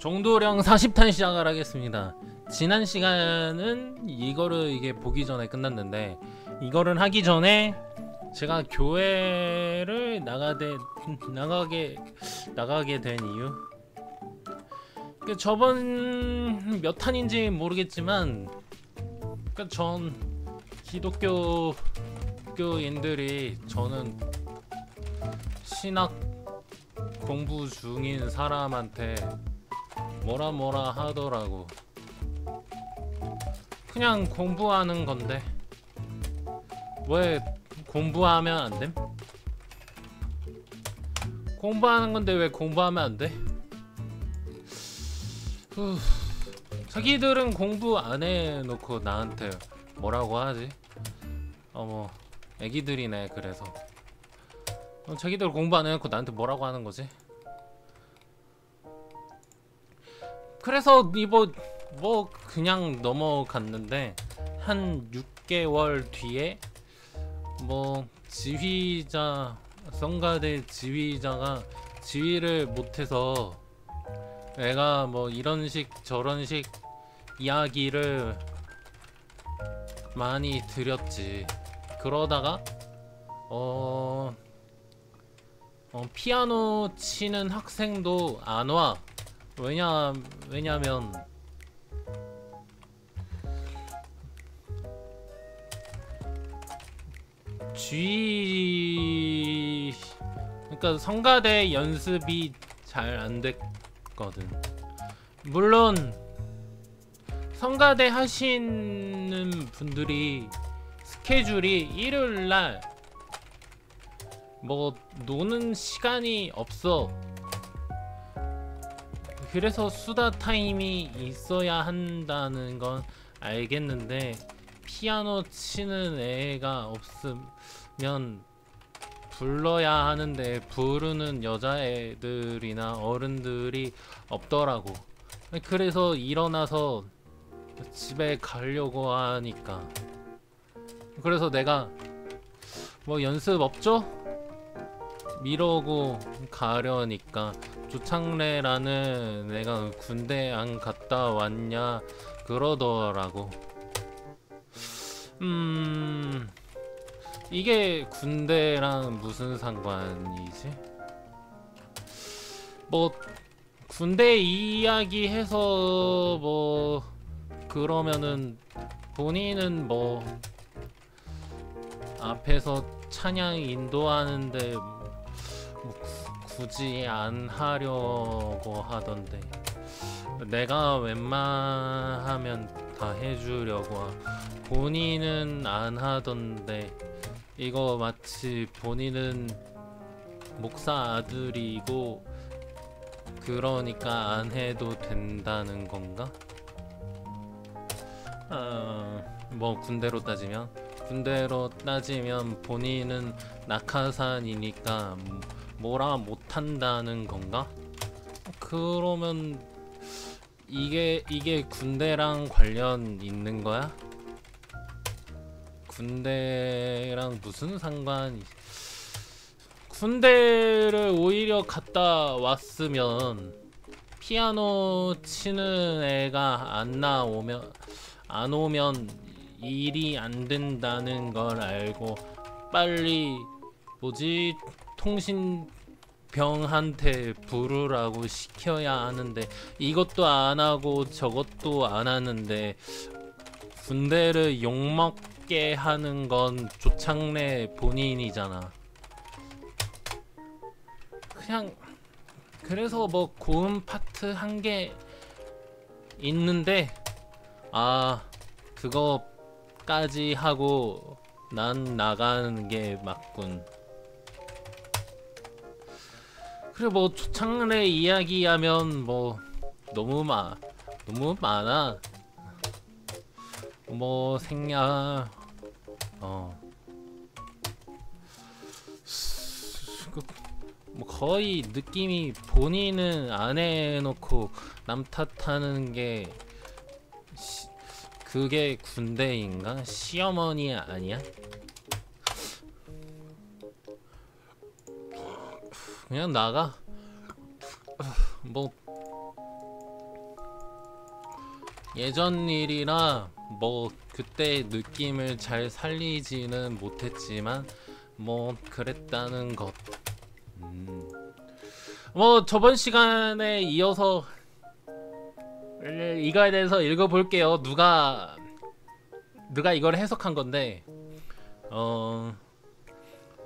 정도령 40탄 시작을 하겠습니다. 지난 시간은 이거를 이게 보기 전에 끝났는데, 이거를 하기 전에 제가 교회를 나가게 된 이유, 저번 몇 탄인지 모르겠지만, 전 기독교인들이 저는 신학 공부 중인 사람한테 뭐라 하더라고. 그냥 공부하는 건데 왜 공부하면 안 됨? 공부하는 건데 왜 공부하면 안 돼? 자기들은 공부 안 해놓고 나한테 뭐라고 하지? 뭐 애기들이네. 그래서 자기들 공부 안 해놓고 나한테 뭐라고 하는 거지? 그래서 이거 뭐 그냥 넘어갔는데, 한 6개월 뒤에 뭐 성가대 지휘자가 지휘를 못해서 내가 뭐 이런식 저런식 이야기를 많이 드렸지. 그러다가 피아노 치는 학생도 안 와. 왜냐면 그러니까 성가대 연습이 잘 안 됐거든. 물론 성가대 하시는 분들이 스케줄이 일요일날 뭐 노는 시간이 없어. 그래서 수다 타임이 있어야 한다는 건 알겠는데, 피아노 치는 애가 없으면 불러야 하는데 부르는 여자애들이나 어른들이 없더라고. 그래서 일어나서 집에 가려고 하니까, 그래서 내가 뭐 연습 없죠? 이러고 가려니까 조창래라는 내가 군대 안 갔다 왔냐 그러더라고. 이게 군대랑 무슨 상관이지? 뭐 군대 이야기 해서 뭐 그러면은 본인은 뭐 앞에서 찬양 인도하는데 뭐 굳이 안 하려고 하던데, 내가 웬만하면 다 해주려고 본인은 안 하던데, 이거 마치 본인은 목사 아들이고 그러니까 안 해도 된다는 건가? 뭐 군대로 따지면 본인은 낙하산이니까 뭐라 못한다는 건가? 그러면 이게 군대랑 관련 있는 거야? 군대랑 무슨 상관이? 군대를 오히려 갔다 왔으면 피아노 치는 애가 안 오면 일이 안 된다는 걸 알고 빨리 통신병한테 부르라고 시켜야 하는데, 이것도 안 하고 저것도 안 하는데 군대를 욕먹게 하는 건 조창래 본인이잖아. 그냥 그래서 뭐 고음 파트 한 개 있는데, 그거까지 하고 난 나가는 게 맞군. 그리고 뭐 조창래 이야기하면 뭐 너무 많아. 뭐 생략 뭐 거의 느낌이 본인은 안 해놓고 남 탓하는 게 그게 군대인가? 시어머니 아니야? 그냥 나가. 뭐 예전 일이라 뭐 그때 느낌을 잘 살리지는 못했지만 뭐 그랬다는 것. 뭐 저번 시간에 이어서 이거에 대해서 읽어볼게요. 누가 이걸 해석한 건데,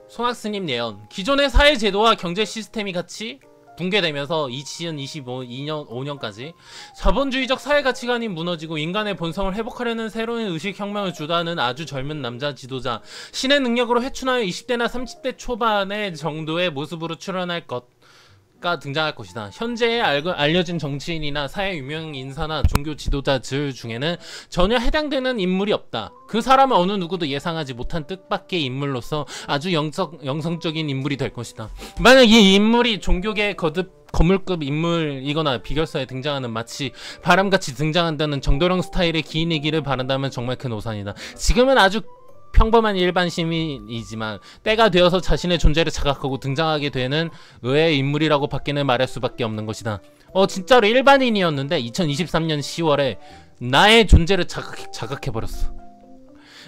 송학스님 예언. 기존의 사회 제도와 경제 시스템이 같이 붕괴되면서 2025년까지 자본주의적 사회 가치관이 무너지고 인간의 본성을 회복하려는 새로운 의식혁명을 주도하는 아주 젊은 남자 지도자, 신의 능력으로 회춘하여 20대나 30대 초반의 정도의 모습으로 출연할 것가 등장할 것이다. 현재의 알려진 정치인이나 사회 유명 인사나 종교 지도자들 중에는 전혀 해당되는 인물이 없다. 그 사람은 어느 누구도 예상하지 못한 뜻밖의 인물로서 아주 영성적인 인물이 될 것이다. 만약 이 인물이 종교계 거물급 인물이거나 비결사에 등장하는 마치 바람같이 등장한다는 정도령 스타일의 기인이기를 바란다면 정말 큰 오산이다. 지금은 아주 평범한 일반 시민이지만 때가 되어서 자신의 존재를 자각하고 등장하게 되는 의외의 인물이라고 밖에는 말할 수밖에 없는 것이다. 진짜로 일반인이었는데 2023년 10월에 나의 존재를 자각해버렸어.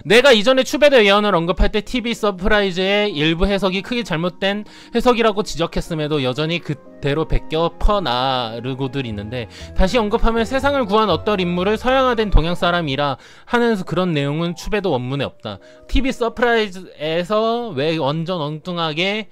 내가 이전에 추베드 예언을 언급할 때 TV 서프라이즈의 일부 해석이 크게 잘못된 해석이라고 지적했음에도 여전히 그대로 베껴 퍼나르고들 있는데, 다시 언급하면 세상을 구한 어떤 인물을 서양화된 동양 사람이라 하는 그런 내용은 추베드 원문에 없다. TV 서프라이즈에서 왜 완전 엉뚱하게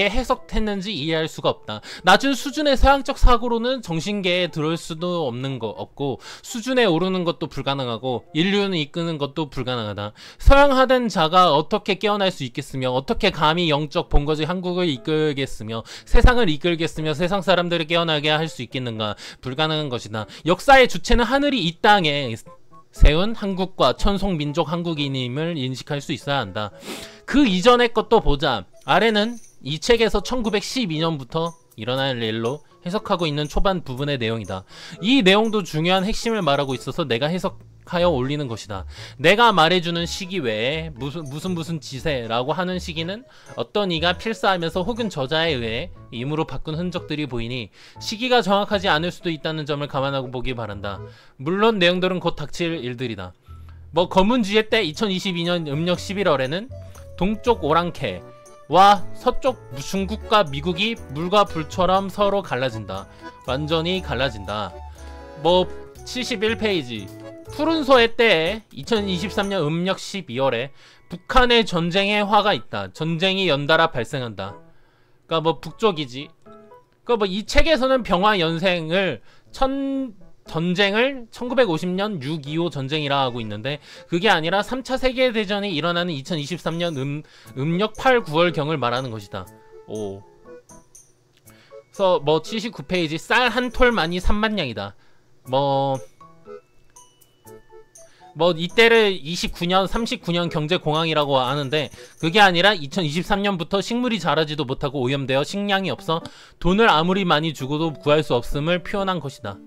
해석했는지 이해할 수가 없다. 낮은 수준의 서양적 사고로는 정신계에 들어올 수도 없고 수준에 오르는 것도 불가능하고 인류는 이끄는 것도 불가능하다. 서양화된 자가 어떻게 깨어날 수 있겠으며 어떻게 감히 영적 본거지 한국을 이끌겠으며 세상을 이끌겠으며 세상 사람들을 깨어나게 할 수 있겠는가? 불가능한 것이다. 역사의 주체는 하늘이 이 땅에 세운 한국과 천송민족 한국인임을 인식할 수 있어야 한다. 그 이전의 것도 보자. 아래는 이 책에서 1912년부터 일어날 일로 해석하고 있는 초반 부분의 내용이다. 이 내용도 중요한 핵심을 말하고 있어서 내가 해석하여 올리는 것이다. 내가 말해주는 시기 외에 무슨 지세라고 하는 시기는 어떤 이가 필사하면서 혹은 저자에 의해 임으로 바꾼 흔적들이 보이니 시기가 정확하지 않을 수도 있다는 점을 감안하고 보기 바란다. 물론 내용들은 곧 닥칠 일들이다. 뭐 검은지혜 때 2022년 음력 11월에는 동쪽 오랑캐와 서쪽 중국과 미국이 물과 불처럼 서로 갈라진다. 완전히 갈라진다. 뭐 71페이지 푸른 소의 때에 2023년 음력 12월에 북한의 전쟁의 화가 있다. 전쟁이 연달아 발생한다. 그러니까 뭐 북쪽이지. 그러니까 뭐 이 책에서는 병화 연생을 전쟁을 1950년 6.25 전쟁이라 하고 있는데, 그게 아니라 3차 세계대전이 일어나는 2023년 음력 8, 9월경을 말하는 것이다. 오. 그래서 뭐 79페이지 쌀 한 톨만이 3만냥이다. 뭐 이때를 29년, 39년 경제공황이라고 하는데, 그게 아니라 2023년부터 식물이 자라지도 못하고 오염되어 식량이 없어 돈을 아무리 많이 주고도 구할 수 없음을 표현한 것이다.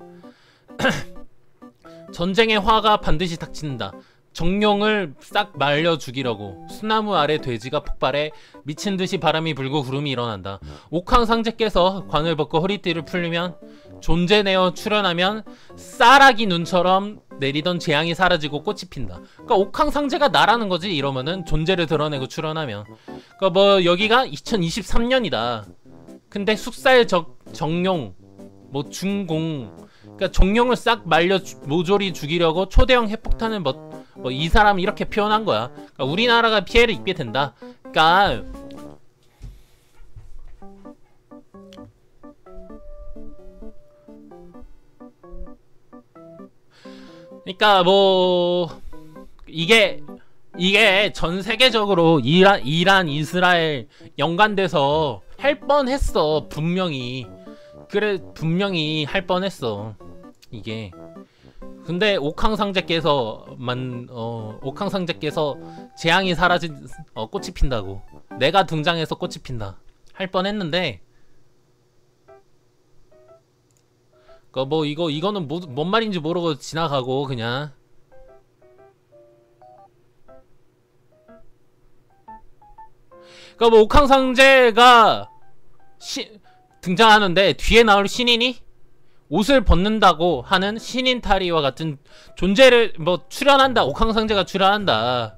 전쟁의 화가 반드시 닥친다. 정룡을 싹 말려 죽이려고 수나무 아래 돼지가 폭발해 미친듯이 바람이 불고 구름이 일어난다. 옥황상제께서 관을 벗고 허리띠를 풀리면 존재내어 출현하면 쌀아기 눈처럼 내리던 재앙이 사라지고 꽃이 핀다. 그러니까 옥황상제가 나라는 거지. 이러면은 존재를 드러내고 출현하면. 그러니까 뭐 여기가 2023년이다. 근데 숙사의 정룡 뭐 중공, 그러니까 정룡을 싹 말려 모조리 죽이려고 초대형 핵폭탄을 뭐 이 사람 이렇게 표현한 거야. 그러니까 우리나라가 피해를 입게 된다. 그러니까 뭐 이게 전 세계적으로 이란 이스라엘 연관돼서 할 뻔했어. 분명히 할 뻔했어. 이게 근데 옥황상제께서 재앙이 사라진 꽃이 핀다고, 내가 등장해서 꽃이 핀다 할 뻔했는데, 뭐 이거는 뭔 말인지 모르고 지나가고 그냥. 그러니까 뭐 옥황상제가 등장하는데 뒤에 나올 신인이 옷을 벗는다고 하는 신인 타리와 같은 존재를 뭐 출연한다. 옥황상제가 출연한다.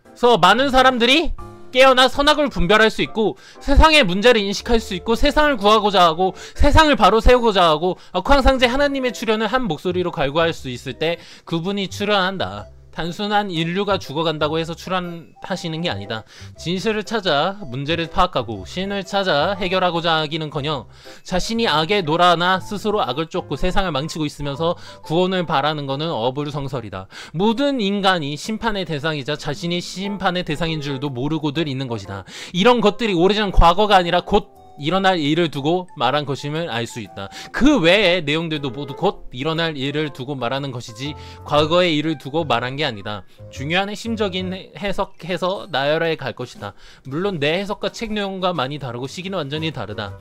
그래서 많은 사람들이 깨어나 선악을 분별할 수 있고 세상의 문제를 인식할 수 있고 세상을 구하고자 하고 세상을 바로 세우고자 하고 옥황상제 하나님의 출현을 한 목소리로 갈구할 수 있을 때 그분이 출연한다. 단순한 인류가 죽어간다고 해서 출연하시는 게 아니다. 진실을 찾아 문제를 파악하고 신을 찾아 해결하고자 하기는커녕 자신이 악에 놀아나 스스로 악을 쫓고 세상을 망치고 있으면서 구원을 바라는 것은 어불성설이다. 모든 인간이 심판의 대상이자 자신이 심판의 대상인 줄도 모르고들 있는 것이다. 이런 것들이 오래전 과거가 아니라 곧 일어날 일을 두고 말한 것임을 알 수 있다. 그 외의 내용들도 모두 곧 일어날 일을 두고 말하는 것이지 과거의 일을 두고 말한 게 아니다. 중요한 핵심적인 해석해서 나열해 갈 것이다. 물론 내 해석과 책 내용과 많이 다르고 시기는 완전히 다르다.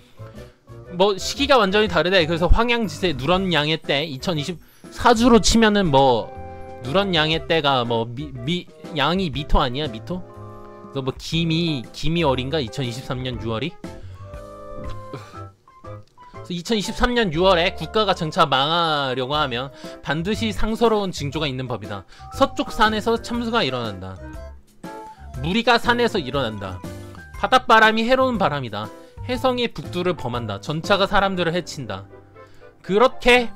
뭐 시기가 완전히 다르다. 그래서 황양지세 누런양의 때 2024주로 치면은 뭐 누런양의 때가 뭐 양이 미토 아니야? 미토? 그래서 뭐 김이 어린가? 2023년 6월이? 2023년 6월에 국가가 정차 망하려고 하면 반드시 상서로운 징조가 있는 법이다. 서쪽 산에서 참수가 일어난다. 무리가 산에서 일어난다. 바닷바람이 해로운 바람이다. 해성이 북두를 범한다. 전차가 사람들을 해친다. 그렇게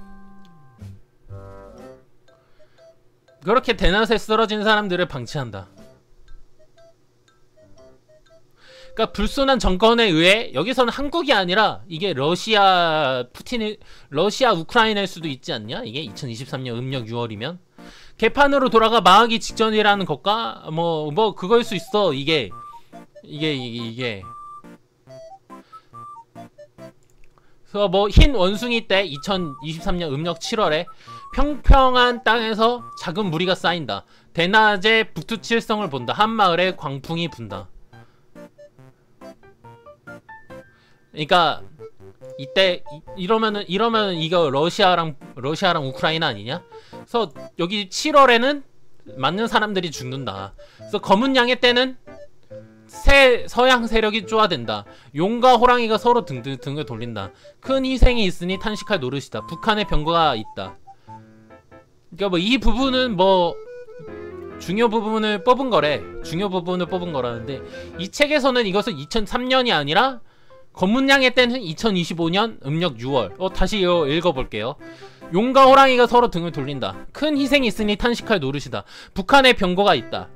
대낮에 쓰러진 사람들을 방치한다. 그러니까 불순한 정권에 의해 여기서는 한국이 아니라 이게 러시아 우크라이나일 수도 있지 않냐? 이게 2023년 음력 6월이면 개판으로 돌아가 망하기 직전이라는 것과 뭐 그거일 수 있어. 이게 그래서 뭐 흰 원숭이 때 2023년 음력 7월에 평평한 땅에서 작은 무리가 쌓인다. 대낮에 북두칠성을 본다. 한마을에 광풍이 분다. 그러니까 이때 이러면은 이거 러시아랑 우크라이나 아니냐? 그래서 여기 7월에는 맞는 사람들이 죽는다. 그래서 검은 양의 때는 서양 세력이 쪼아댄다. 용과 호랑이가 서로 등을 돌린다. 큰 희생이 있으니 탄식할 노릇이다. 북한의 병거가 있다. 그러니까 뭐 이 부분은 뭐 중요 부분을 뽑은 거라는데 이 책에서는 이것은 2003년이 아니라 검문양의 때는 2025년 음력 6월. 다시 이거 읽어볼게요. 용과 호랑이가 서로 등을 돌린다. 큰 희생이 있으니 탄식할 노릇이다. 북한의 병거가 있다.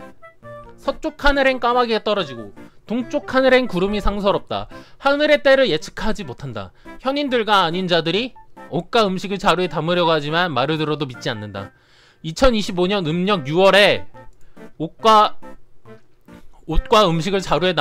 서쪽 하늘엔 까마귀가 떨어지고 동쪽 하늘엔 구름이 상서롭다. 하늘의 때를 예측하지 못한다. 현인들과 아닌 자들이 옷과 음식을 자루에 담으려고 하지만 말을 들어도 믿지 않는다. 2025년 음력 6월에 옷과 음식을 자루에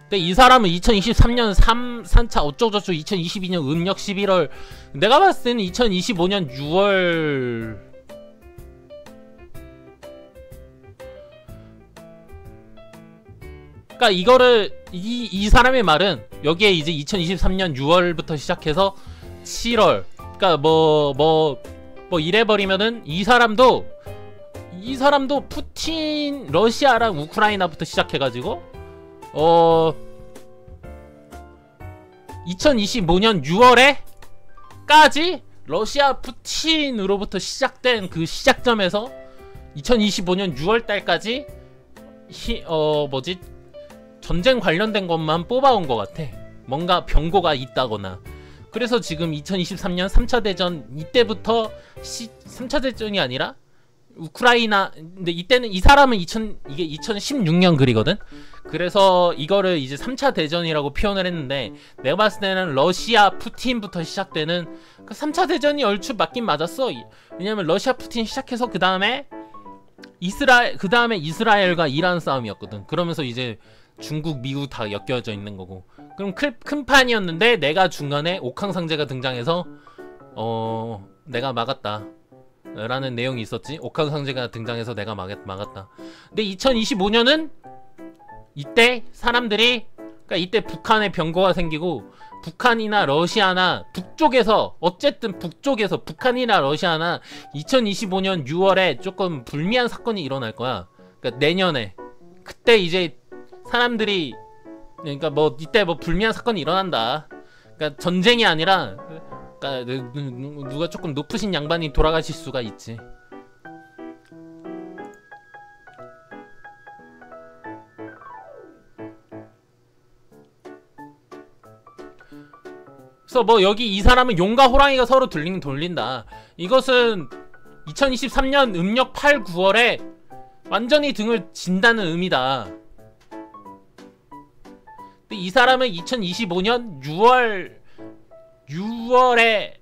근데 이 사람은 2023년 3차 어쩌고저쩌고 2022년 음력 11월 내가 봤을 때는 2025년 6월 그러니까 이거를 이 사람의 말은 여기에 이제 2023년 6월부터 시작해서 7월 그러니까 뭐 이래버리면은 이 사람도 푸틴 러시아랑 우크라이나부터 시작해가지고 2025년 6월에까지 러시아 푸틴으로부터 시작된 그 시작점에서 2025년 6월달까지 전쟁 관련된 것만 뽑아온 것 같아. 뭔가 병고가 있다거나. 그래서 지금 2023년 3차 대전 이때부터 3차 대전이 아니라 우크라이나 근데 이때는 이 사람은 이게 2016년 글이거든. 그래서 이거를 이제 3차 대전이라고 표현을 했는데 내가 봤을 때는 러시아 푸틴부터 시작되는 그 3차 대전이 얼추 맞긴 맞았어. 왜냐면 러시아 푸틴 시작해서 그 다음에 이스라엘과 이란 싸움이었거든. 그러면서 이제 중국, 미국 다 엮여져 있는 거고. 그럼 큰 판이었는데 내가 중간에 옥황상제가 등장해서 내가 막았다 라는 내용이 있었지. 옥황상제가 등장해서 내가 막았다. 근데 2025년은 이때 사람들이 그러니까 이때 북한에 병거가 생기고 북한이나 러시아나 북쪽에서 어쨌든 북쪽에서 북한이나 러시아나 2025년 6월에 조금 불미한 사건이 일어날 거야. 그러니까 내년에 그때 이제 사람들이 그러니까 뭐 이때 뭐 불미한 사건이 일어난다. 그러니까 전쟁이 아니라 그러니까 누가 조금 높으신 양반이 돌아가실 수가 있지. 그래서 뭐 여기 이 사람은 용과 호랑이가 서로 돌린다. 이것은 2023년 음력 8, 9월에 완전히 등을 진다는 의미다. 근데 이 사람은 2025년 6월에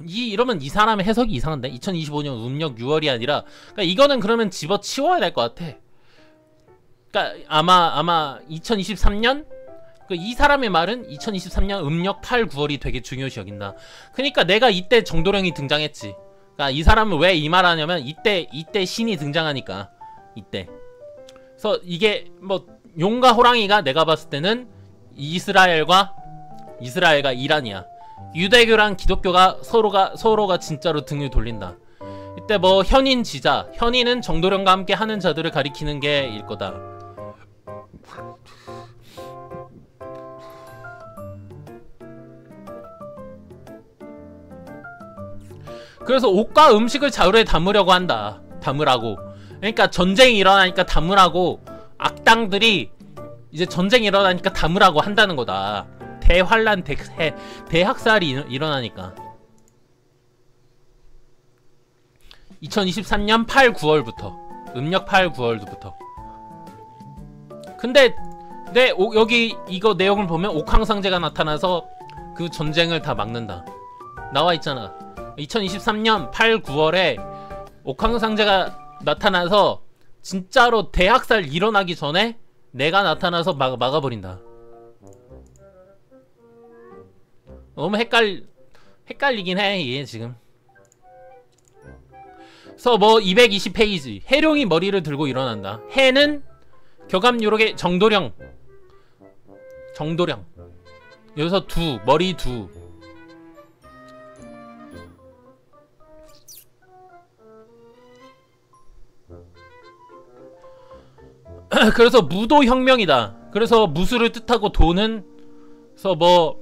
이러면 이 사람의 해석이 이상한데? 2025년 음력 6월이 아니라 그러니까 이거는 그러면 집어치워야 될 것 같아. 그러니까 아마 2023년 이 사람의 말은 2023년 음력 8, 9월이 되게 중요시 여긴다. 그러니까 내가 이때 정도령이 등장했지. 그러니까 이 사람은 왜 이 말 하냐면 이때 신이 등장하니까 이때. 그래서 이게 뭐 용과 호랑이가 내가 봤을 때는 이스라엘과 이란이야. 유대교랑 기독교가 서로가 진짜로 등을 돌린다. 이때 뭐 현인 지자, 현인은 정도령과 함께 하는 자들을 가리키는 게 일 거다. 그래서 옷과 음식을 자루에 담으려고 한다. 담으라고. 그러니까 전쟁이 일어나니까 담으라고 악당들이 이제 전쟁이 일어나니까 담으라고 한다는 거다. 대환란 대학살이 일어나니까 2023년 8, 9월부터 음력 8, 9월부터. 근데 여기 이거 내용을 보면 옥황상제가 나타나서 그 전쟁을 다 막는다. 나와있잖아. 2023년 8, 9월에 옥황상제가 나타나서 진짜로 대학살 일어나기 전에 내가 나타나서 막아버린다. 너무 헷갈리긴 해 이게 지금. 그래서 뭐 220페이지 해룡이 머리를 들고 일어난다. 해는 격암유록의 정도령 여기서 머리 두. 그래서 무도혁명이다. 그래서 무술을 뜻하고 도는 그래서 뭐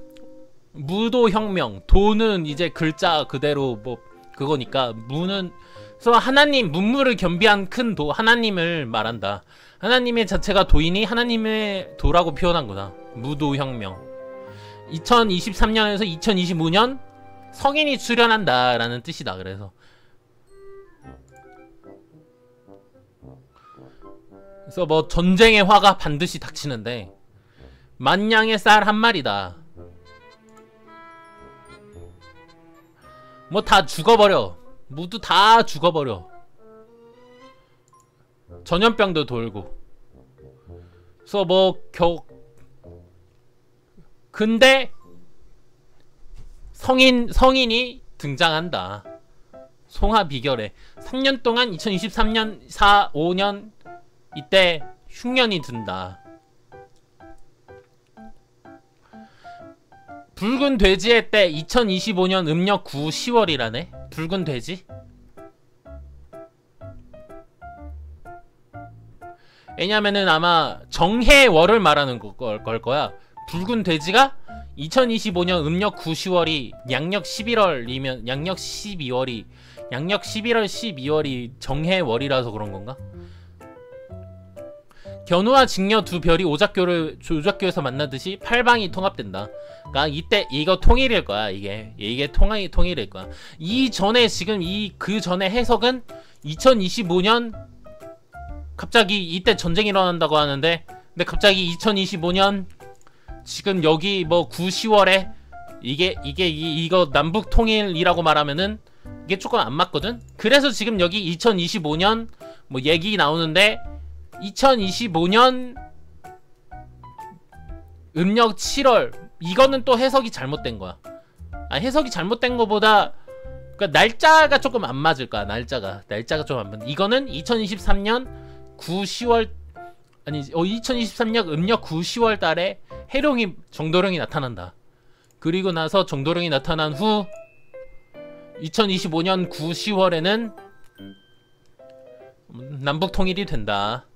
무도혁명 도는 이제 글자 그대로 뭐 그거니까 무는 그래서 하나님 문무를 겸비한 큰 도 하나님을 말한다. 하나님의 자체가 도이니 하나님의 도라고 표현한 거다. 무도혁명 2023년에서 2025년 성인이 출현한다 라는 뜻이다. 그래서 뭐 전쟁의 화가 반드시 닥치는데 만냥의 쌀 한 마리다. 뭐 다 죽어버려. 모두 다 죽어버려. 전염병도 돌고. 그래서 뭐 근데 성인이 등장한다. 송하 비결에 3년 동안 2023년 4, 5년 이때 흉년이 든다. 붉은 돼지의 때 2025년 음력 9, 10월이라네. 붉은 돼지? 왜냐면은 아마 정해월을 말하는 걸 거야. 붉은 돼지가 2025년 음력 9, 10월이 양력 11월이면 양력 12월이 양력 11월, 12월이 정해월이라서 그런 건가? 견우와 직녀 두 별이 오작교에서 만나듯이 팔방이 통합된다. 그러니까 이때 이거 통일일 거야. 이게 통일일 거야. 이전에 지금 그 전에 해석은 2025년 갑자기 이때 전쟁이 일어난다고 하는데 근데 갑자기 2025년 지금 여기 뭐 9, 10월에 이거 남북 통일이라고 말하면은 이게 조금 안 맞거든. 그래서 지금 여기 2025년 뭐 얘기 나오는데 2025년 음력 7월 이거는 또 해석이 잘못된 거야. 해석이 잘못된 거보다 그러니까 날짜가 조금 안 맞을 거야. 날짜가 좀 안 맞. 이거는 2023년 9, 10월 아니 2023년 음력 9, 10월 달에 해룡이 정도령이 나타난다. 그리고 나서 정도령이 나타난 후 2025년 9, 10월에는 남북 통일이 된다.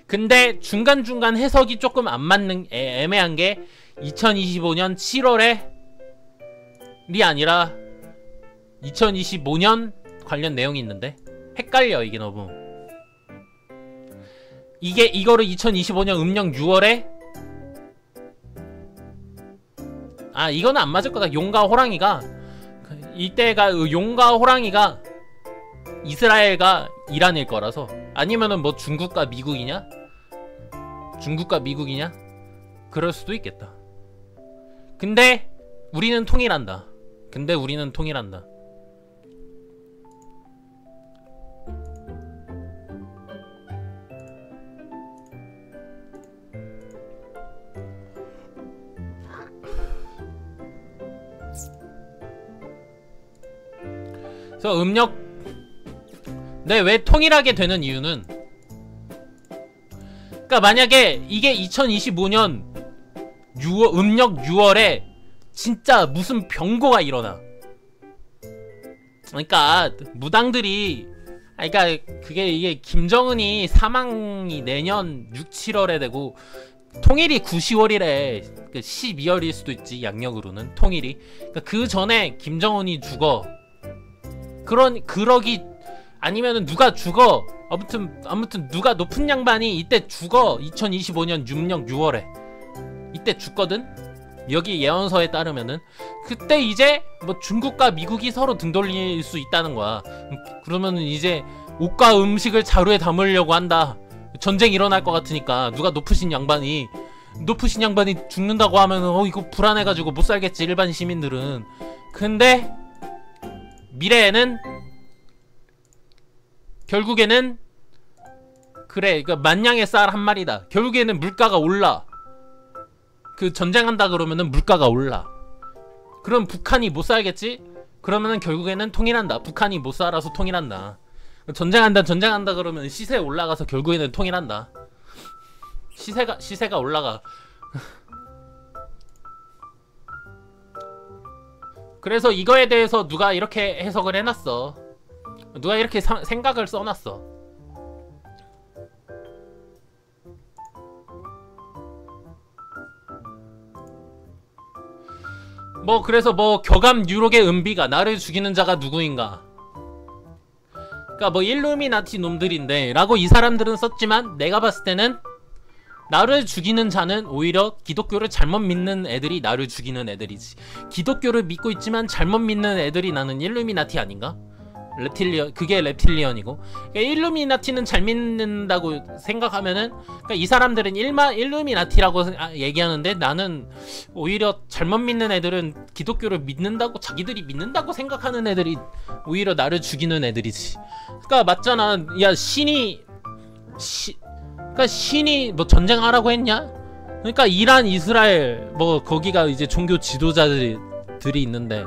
근데 중간중간 해석이 조금 안 맞는 애매한 게 2025년 7월에 이 아니라 2025년 관련 내용이 있는데 헷갈려 이게 너무. 이거를 2025년 음력 6월에 이거는 안 맞을 거다. 용과 호랑이가 이때가 용과 호랑이가 이스라엘과 이란일 거라서. 아니면은 뭐 중국과 미국이냐? 중국과 미국이냐? 그럴 수도 있겠다. 근데 우리는 통일한다. 그래서 왜 통일하게 되는 이유는, 그러니까 만약에 이게 2025년 음력 6월에 진짜 무슨 병고가 일어나. 그러니까 무당들이, 그러니까 이게 김정은이 사망이 내년 6, 7월에 되고 통일이 9, 10월이래. 12월일 수도 있지, 양력으로는 통일이. 그러니까 그 전에 김정은이 죽어. 그러기 아니면은 누가 죽어. 아무튼 누가 높은 양반이 이때 죽어. 2025년 음력 6월에 이때 죽거든. 여기 예언서에 따르면은 그때 이제 뭐 중국과 미국이 서로 등 돌릴 수 있다는 거야. 그러면은 이제 옷과 음식을 자루에 담으려고 한다. 전쟁 일어날 것 같으니까. 누가 높으신 양반이 죽는다고 하면은 이거 불안해가지고 못 살겠지, 일반 시민들은. 근데 미래에는 결국에는 그래, 그러니까 만냥의 쌀 한 마리다. 결국에는 물가가 올라. 그 전쟁한다 그러면은 물가가 올라. 그럼 북한이 못 살겠지? 그러면은 결국에는 통일한다. 북한이 못 살아서 통일한다. 전쟁한다 그러면 시세 올라가서 결국에는 통일한다. 시세가 올라가. 그래서 이거에 대해서 누가 이렇게 해석을 해놨어. 누가 이렇게 생각을 써놨어. 그래서 격암 유록의 은비가 나를 죽이는 자가 누구인가. 그러니까 일루미나티 놈들인데 라고 이 사람들은 썼지만, 내가 봤을 때는 나를 죽이는 자는 오히려 기독교를 잘못 믿는 애들이 나를 죽이는 애들이지. 기독교를 믿고 있지만 잘못 믿는 애들이 나는 일루미나티 아닌가? 그게 reptilian이고. 그러니까 일루미나티는 잘 믿는다고 생각하면은, 그러니까 이 사람들은 일루미나티라고 얘기하는데, 나는 오히려 잘못 믿는 애들은 기독교를 믿는다고, 자기들이 믿는다고 생각하는 애들이 오히려 나를 죽이는 애들이지. 그러니까 맞잖아. 야, 그러니까 신이 전쟁하라고 했냐? 그러니까 이란, 이스라엘 거기가 이제 종교 지도자들이 있는데,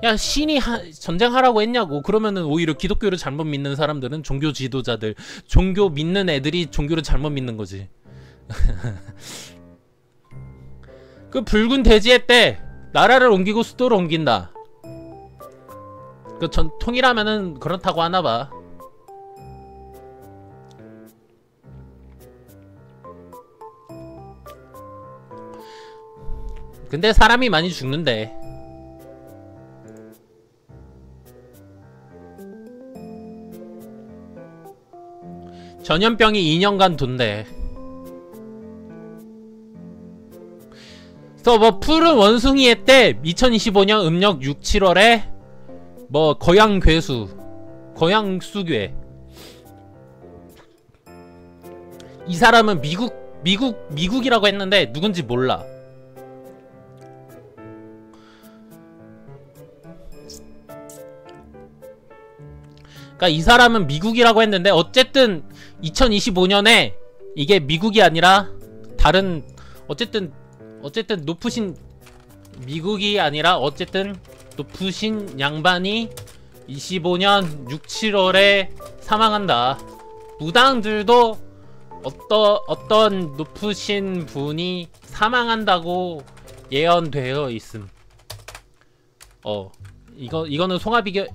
야, 신이 전쟁하라고 했냐고. 그러면은 오히려 기독교를 잘못 믿는 사람들은 종교 지도자들, 종교 믿는 애들이 종교를 잘못 믿는 거지. 그 붉은 돼지의 때 나라를 옮기고 수도를 옮긴다. 통일하면은 그렇다고 하나봐. 근데 사람이 많이 죽는데. 전염병이 2년간 돈대. 그래서 푸른 원숭이의 때 2025년 음력 6, 7월에 거양수괴. 이 사람은 미국이라고 했는데 누군지 몰라. 그러니까 이 사람은 미국이라고 했는데, 어쨌든 2025년에 이게 미국이 아니라 다른, 어쨌든 높으신 미국이 아니라 어쨌든 높으신 양반이 25년 6, 7월에 사망한다. 무당들도 어떤 높으신 분이 사망한다고 예언되어 있음. 이거는 송하비교,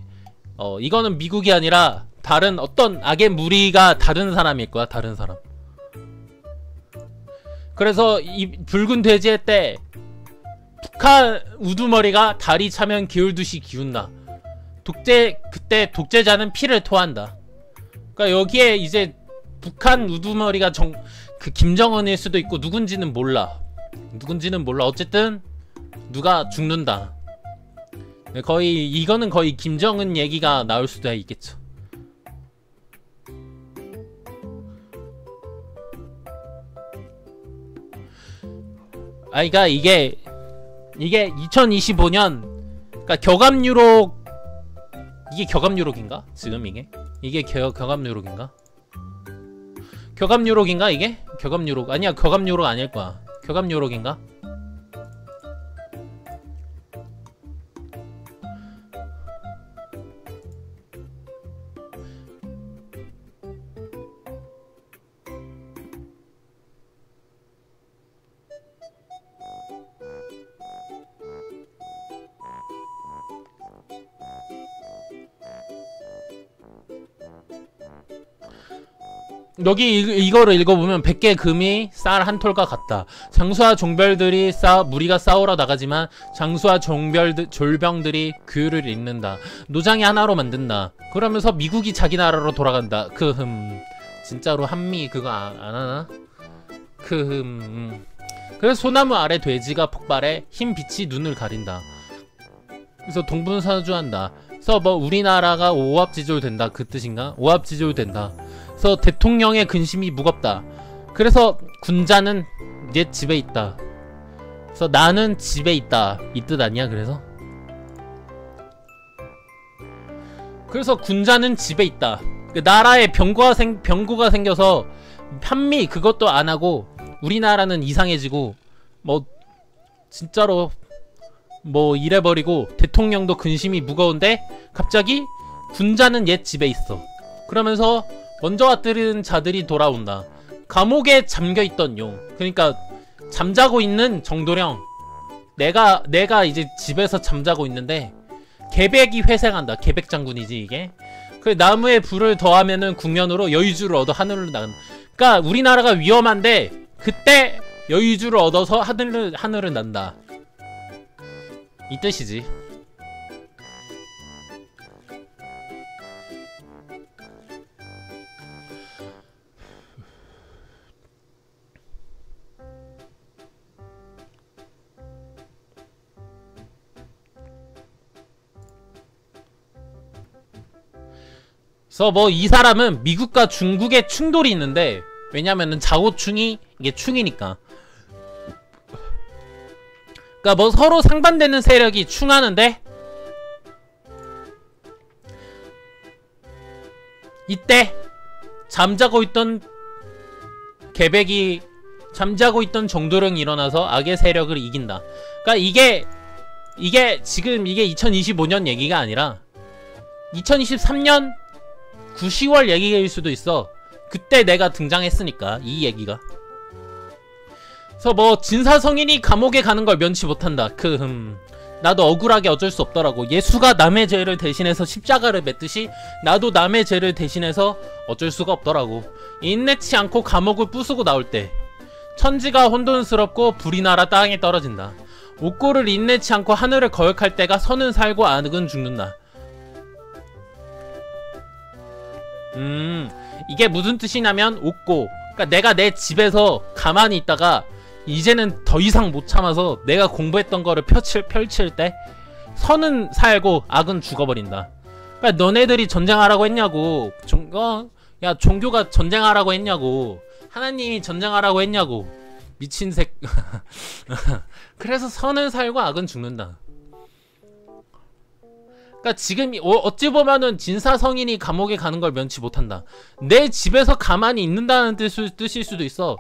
이거는 미국이 아니라 다른 어떤 악의 무리가 다른 사람일 거야, 다른 사람. 그래서 이 붉은 돼지의 때 북한 우두머리가 다리 차면 기울듯이 기운다. 그때 독재자는 피를 토한다. 그러니까 여기에 이제 북한 우두머리가 그 김정은일 수도 있고 누군지는 몰라. 어쨌든 누가 죽는다. 이거는 거의 김정은 얘기가 나올 수도 있겠죠. 그러니까 이게 2025년, 그러니까 격압유록, 이게 격압유록인가? 지금 이게 격압유록인가? 격압유록인가 이게? 격압유록 아니야, 격압유록 아닐 거야. 격압유록인가? 여기 이거를 읽어보면 100개 금이 쌀 한 톨과 같다. 장수와 종별들이 무리가 싸우러 나가지만 장수와 졸병들이 규율을 잇는다. 노장이 하나로 만든다. 그러면서 미국이 자기 나라로 돌아간다. 진짜로 한미 그거 안 하나? 그래서 소나무 아래 돼지가 폭발해 흰 빛이 눈을 가린다. 그래서 동분서주한다. 그래서 뭐 우리나라가 오합지졸된다 그 뜻인가? 오합지졸된다. 그래서 대통령의 근심이 무겁다. 그래서 군자는 옛 집에 있다. 그래서 나는 집에 있다 이 뜻 아니야? 그래서 군자는 집에 있다. 나라에 병고가 생겨서 한미 그것도 안하고 우리나라는 이상해지고 뭐 진짜로 뭐 이래버리고 대통령도 근심이 무거운데 갑자기 군자는 옛 집에 있어. 그러면서 먼저 왔던 자들이 돌아온다. 감옥에 잠겨있던 용, 그러니까 잠자고 있는 정도령, 내가 이제 집에서 잠자고 있는데 계백이 회생한다. 계백 장군이지 이게. 그 나무에 불을 더하면은 국면으로 여의주를 얻어 하늘로 나간다. 그러니까 우리나라가 위험한데 그때 여의주를 얻어서 하늘을 난다 이 뜻이지. 그래서 뭐 이 사람은 미국과 중국의 충돌이 있는데, 왜냐면은 자오충이 이게 충이니까. 그러니까 뭐 서로 상반되는 세력이 충하는데 이때 잠자고 있던 계백이 잠자고 있던 정도령이 일어나서 악의 세력을 이긴다. 그러니까 이게 지금 이게 2025년 얘기가 아니라 2023년 9, 10월 얘기일 수도 있어. 그때 내가 등장했으니까 이 얘기가. 그래서 뭐 진사성인이 감옥에 가는 걸 면치 못한다. 나도 억울하게 어쩔 수 없더라고. 예수가 남의 죄를 대신해서 십자가를 맺듯이 나도 남의 죄를 대신해서 어쩔 수가 없더라고. 인내치 않고 감옥을 부수고 나올 때 천지가 혼돈스럽고 불이 날아 땅에 떨어진다. 옥고를 인내치 않고 하늘을 거역할 때가 선은 살고 악은 죽는다. 이게 무슨 뜻이냐면 옥고, 그러니까 내가 내 집에서 가만히 있다가 이제는 더 이상 못 참아서 내가 공부했던 거를 펼칠 때 선은 살고 악은 죽어버린다. 그러니까 너네들이 전쟁하라고 했냐고. 야 종교가 전쟁하라고 했냐고. 하나님이 전쟁하라고 했냐고. 미친 그래서 선은 살고 악은 죽는다. 그러니까 지금 어찌 보면은 진사성인이 감옥에 가는 걸 면치 못한다. 내 집에서 가만히 있는다는 뜻일 수도 있어.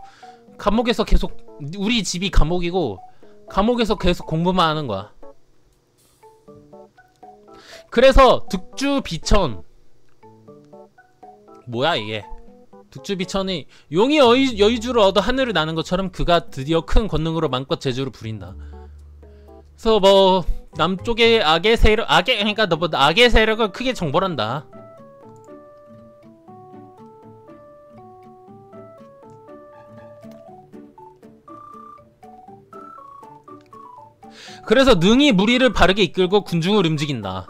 감옥에서 계속, 우리 집이 감옥이고 감옥에서 계속 공부만 하는 거야. 그래서 득주비천 뭐야 이게. 득주비천이 용이 여의주를 얻어 하늘을 나는 것처럼 그가 드디어 큰 권능으로 맘껏 제주를 부린다. 그래서 뭐 남쪽의 악의 세력, 그러니까 뭐 악의 세력을 크게 정벌한다. 그래서 능히 무리를 바르게 이끌고 군중을 움직인다.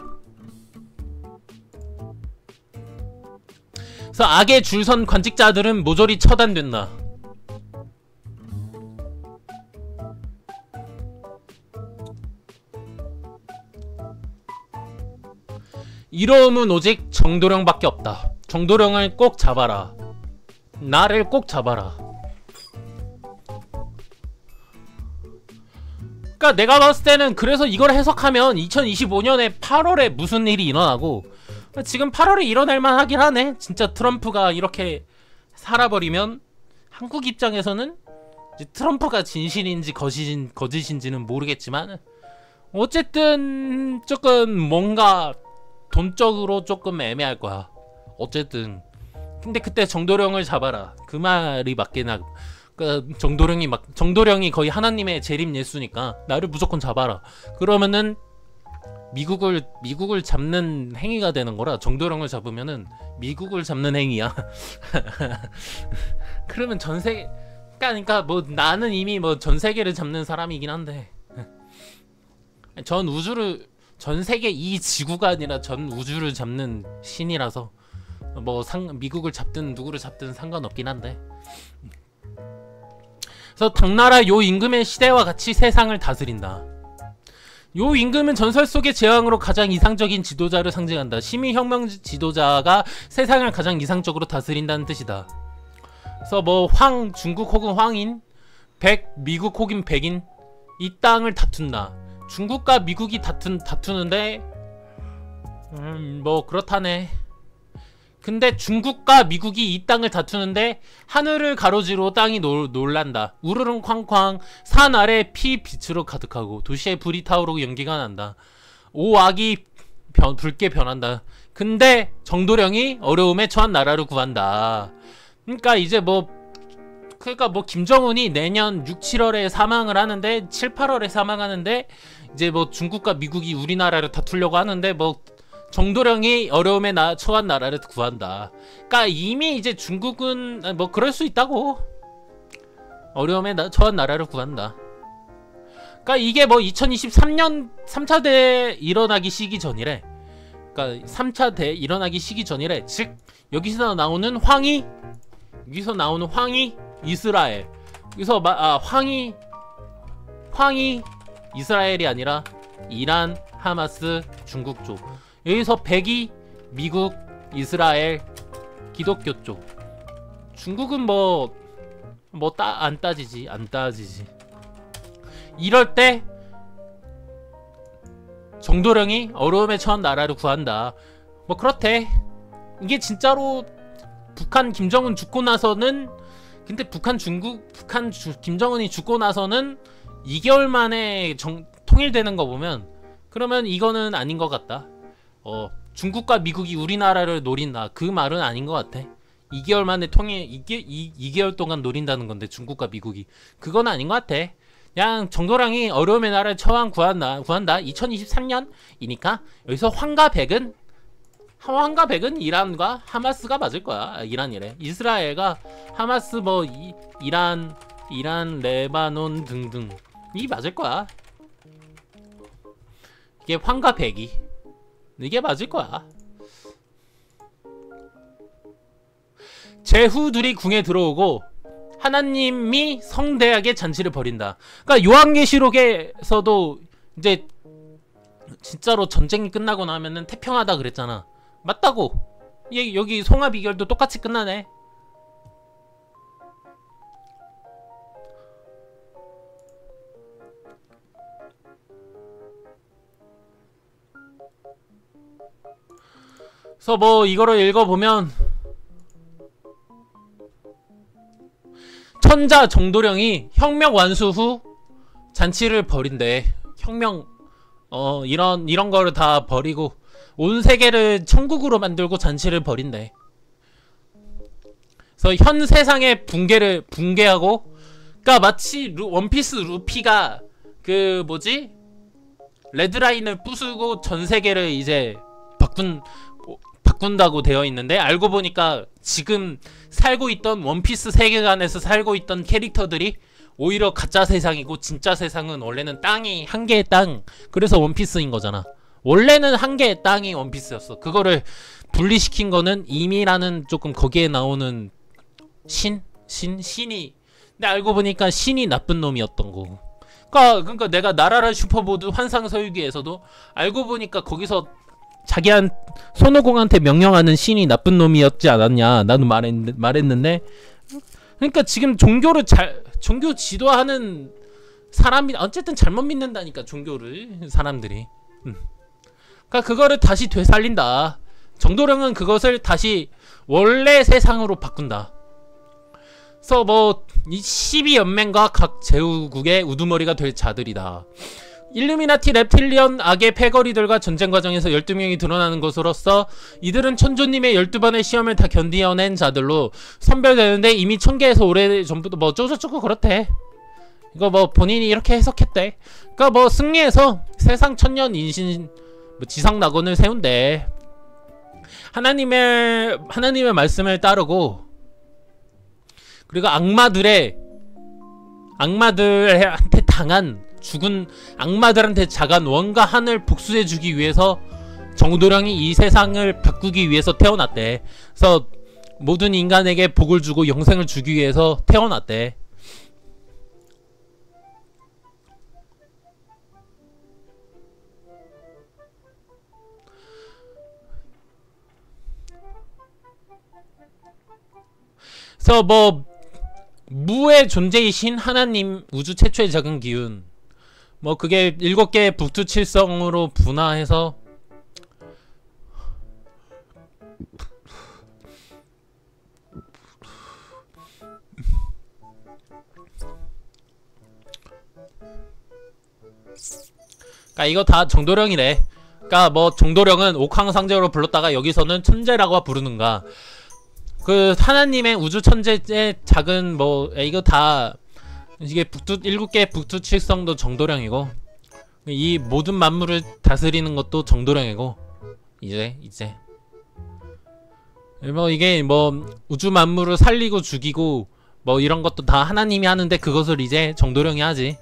그래서 악의 줄선 관직자들은 모조리 처단된다. 이로움은 오직 정도령밖에 없다. 정도령을 꼭 잡아라. 나를 꼭 잡아라. 그니까 내가 봤을 때는 그래서 이걸 해석하면 2025년에 8월에 무슨 일이 일어나고, 지금 8월에 일어날만 하긴 하네. 진짜 트럼프가 이렇게 살아버리면 한국 입장에서는 이제 트럼프가 진실인지 거짓인지는 모르겠지만 어쨌든 조금 뭔가 돈적으로 조금 애매할 거야. 어쨌든 근데 그때 정도령을 잡아라, 그 말이 맞긴 하고, 그러니까 정도령이 거의 하나님의 재림 예수니까 나를 무조건 잡아라. 그러면은 미국을 잡는 행위가 되는 거라. 정도령을 잡으면은 미국을 잡는 행위야. 그러면 전세계, 그러니까 뭐 나는 이미 뭐 전세계를 잡는 사람이긴 한데, 전 세계 이 지구가 아니라 전 우주를 잡는 신이라서 뭐 미국을 잡든 누구를 잡든 상관없긴 한데. 그래서 당나라 요 임금의 시대와 같이 세상을 다스린다. 요 임금은 전설 속의 제왕으로 가장 이상적인 지도자를 상징한다. 시민혁명 지도자가 세상을 가장 이상적으로 다스린다는 뜻이다. 그래서 뭐 중국 혹은 황인, 미국 혹은 백인, 이 땅을 다툰다. 중국과 미국이 다투는데 뭐 그렇다네. 근데 중국과 미국이 이 땅을 다투는데 하늘을 가로지르고 땅이 놀란다. 우르릉 쾅쾅 산 아래 빛으로 가득하고 도시에 불이 타오르고 연기가 난다. 오악이 붉게 변한다. 근데 정도령이 어려움에 처한 나라를 구한다. 그러니까 이제 뭐 김정은이 내년 6, 7월에 사망을 하는데 7, 8월에 사망하는데 이제 뭐 중국과 미국이 우리나라를 다투려고 하는데 뭐 정도령이 어려움에 처한 나라를 구한다. 그러니까 이미 이제 중국은 뭐 그럴 수 있다고. 어려움에 처한 나라를 구한다. 그러니까 이게 뭐 2023년 3차 대회 일어나기 시기 전이래. 그러니까 3차 대회 일어나기 시기 전이래. 즉 여기서 나오는 황이 이스라엘. 여기서 황이 이스라엘이 아니라 이란, 하마스, 중국 쪽. 여기서 백이 미국, 이스라엘, 기독교 쪽. 중국은 안 따지지. 이럴 때 정도령이 어려움에 처한 나라를 구한다. 뭐 그렇대. 이게 진짜로 북한 김정은 죽고 나서는, 근데 김정은이 죽고 나서는 2개월 만에 통일되는 거 보면, 그러면 이거는 아닌 것 같다. 중국과 미국이 우리나라를 노린다, 그 말은 아닌 것 같아. 2개월 만에 2개월 동안 노린다는 건데 중국과 미국이, 그건 아닌 것 같아. 그냥 정도령이 어려움의 나라를 구한다. 2023년이니까 여기서 황과 백은 이란과 하마스가 맞을 거야. 이란이래. 이스라엘과 하마스 이란, 레바논 등등 이 맞을 거야. 이게 황과 백이 이게 맞을 거야. 제후들이 궁에 들어오고 하나님이 성대하게 잔치를 벌인다. 그러니까 요한계시록에서도 이제 진짜로 전쟁이 끝나고 나면은 태평하다 그랬잖아. 맞다고. 여기 송하비결도 똑같이 끝나네. 그래서 뭐 이거를 읽어보면 천자 정도령이 혁명 완수 후 잔치를 벌인대. 혁명 이런 거를 다 버리고 온 세계를 천국으로 만들고 잔치를 벌인대. 그래서 그래서 현 세상의 붕괴하고, 그니까 마치 원피스 루피가 그 뭐지? 레드라인을 부수고 전 세계를 이제 바꾼다고 되어 있는데, 알고 보니까 지금 살고 있던 원피스 세계관에서 살고 있던 캐릭터들이 오히려 가짜 세상이고, 진짜 세상은 원래는 땅이 한 개의 땅, 그래서 원피스인 거잖아. 원래는 한 개의 땅이 원피스였어. 그거를 분리시킨 거는 이미라는 조금 거기에 나오는 신이, 근데 알고 보니까 신이 나쁜 놈이었던 거고. 그러니까 내가 나라라 슈퍼보드 환상서유기에서도 알고 보니까 거기서 손오공한테 명령하는 신이 나쁜 놈이었지 않았냐, 나는 말했는데, 그러니까 지금 종교 지도하는 사람이 어쨌든 잘못 믿는다니까, 종교를 사람들이. 그러니까 그거를 다시 되살린다. 정도령은 그것을 다시 원래 세상으로 바꾼다. 그래서 뭐 12연맹과 각 제후국의 우두머리가 될 자들이다. 일루미나티 랩틸리언 악의 패거리들과 전쟁 과정에서 12명이 드러나는 것으로서 이들은 천조님의 12번의 시험을 다 견디어낸 자들로 선별되는데, 이미 1000개에서 오래전부터 뭐 쪼쪼쪼고 그렇대. 이거 뭐 본인이 이렇게 해석했대. 그니까 뭐 승리해서 세상 천년 인신 뭐 지상 낙원을 세운대. 하나님의 말씀을 따르고, 그리고 악마들한테 죽은 악마들한테 자간 원과 한을 복수해주기 위해서 정도령이 이 세상을 바꾸기 위해서 태어났대. 그래서 모든 인간에게 복을 주고 영생을 주기 위해서 태어났대. 그래서 뭐 무의 존재이신 하나님, 우주 최초의 작은 기운, 뭐 그게 7개의 북두칠성으로 분화해서 그니까 이거 다 정도령이래. 그니까 뭐 정도령은 옥황상제로 불렀다가 여기서는 천재라고 부르는가. 그 하나님의 우주 천재의 작은 뭐 이거 다 이게 7개 북두칠성도 정도령이고, 이 모든 만물을 다스리는 것도 정도령이고, 이제 뭐 이게 뭐 우주 만물을 살리고 죽이고 뭐 이런 것도 다 하나님이 하는데, 그것을 이제 정도령이 하지.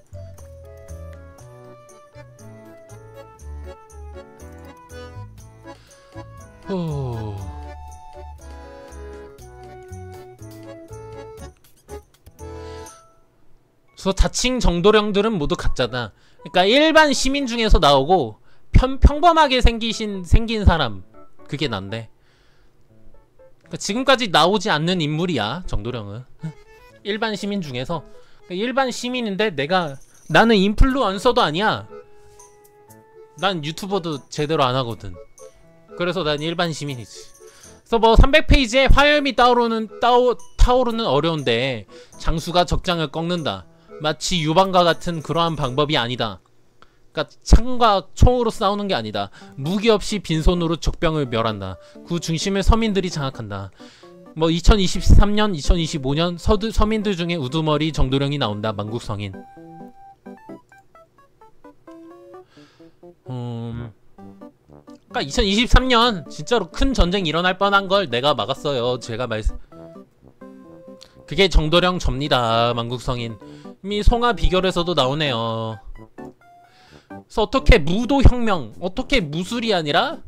그래서 자칭 정도령들은 모두 가짜다. 그러니까 일반 시민 중에서 나오고 평범하게 생긴 사람, 그게 난데. 그러니까 지금까지 나오지 않는 인물이야, 정도령은. 일반 시민 중에서. 그러니까 일반 시민인데 나는 인플루언서도 아니야. 난 유튜버도 제대로 안 하거든. 그래서 난 일반 시민이지. 그래서 뭐 300페이지에 화염이 타오르는 어려운데 장수가 적장을 꺾는다. 마치 유방과 같은 그러한 방법이 아니다. 그러니까 창과 총으로 싸우는 게 아니다. 무기 없이 빈손으로 적병을 멸한다. 그 중심을 서민들이 장악한다. 뭐 2023년, 2025년 서민들 중에 우두머리 정도령이 나온다. 만국성인. 그러니까 2023년 진짜로 큰 전쟁 일어날 뻔한 걸 내가 막았어요. 그게 정도령 접니다. 만국성인. 이미 송하 비결에서도 나오네요. 그래서 어떻게 무도혁명, 어떻게 무술이 아니라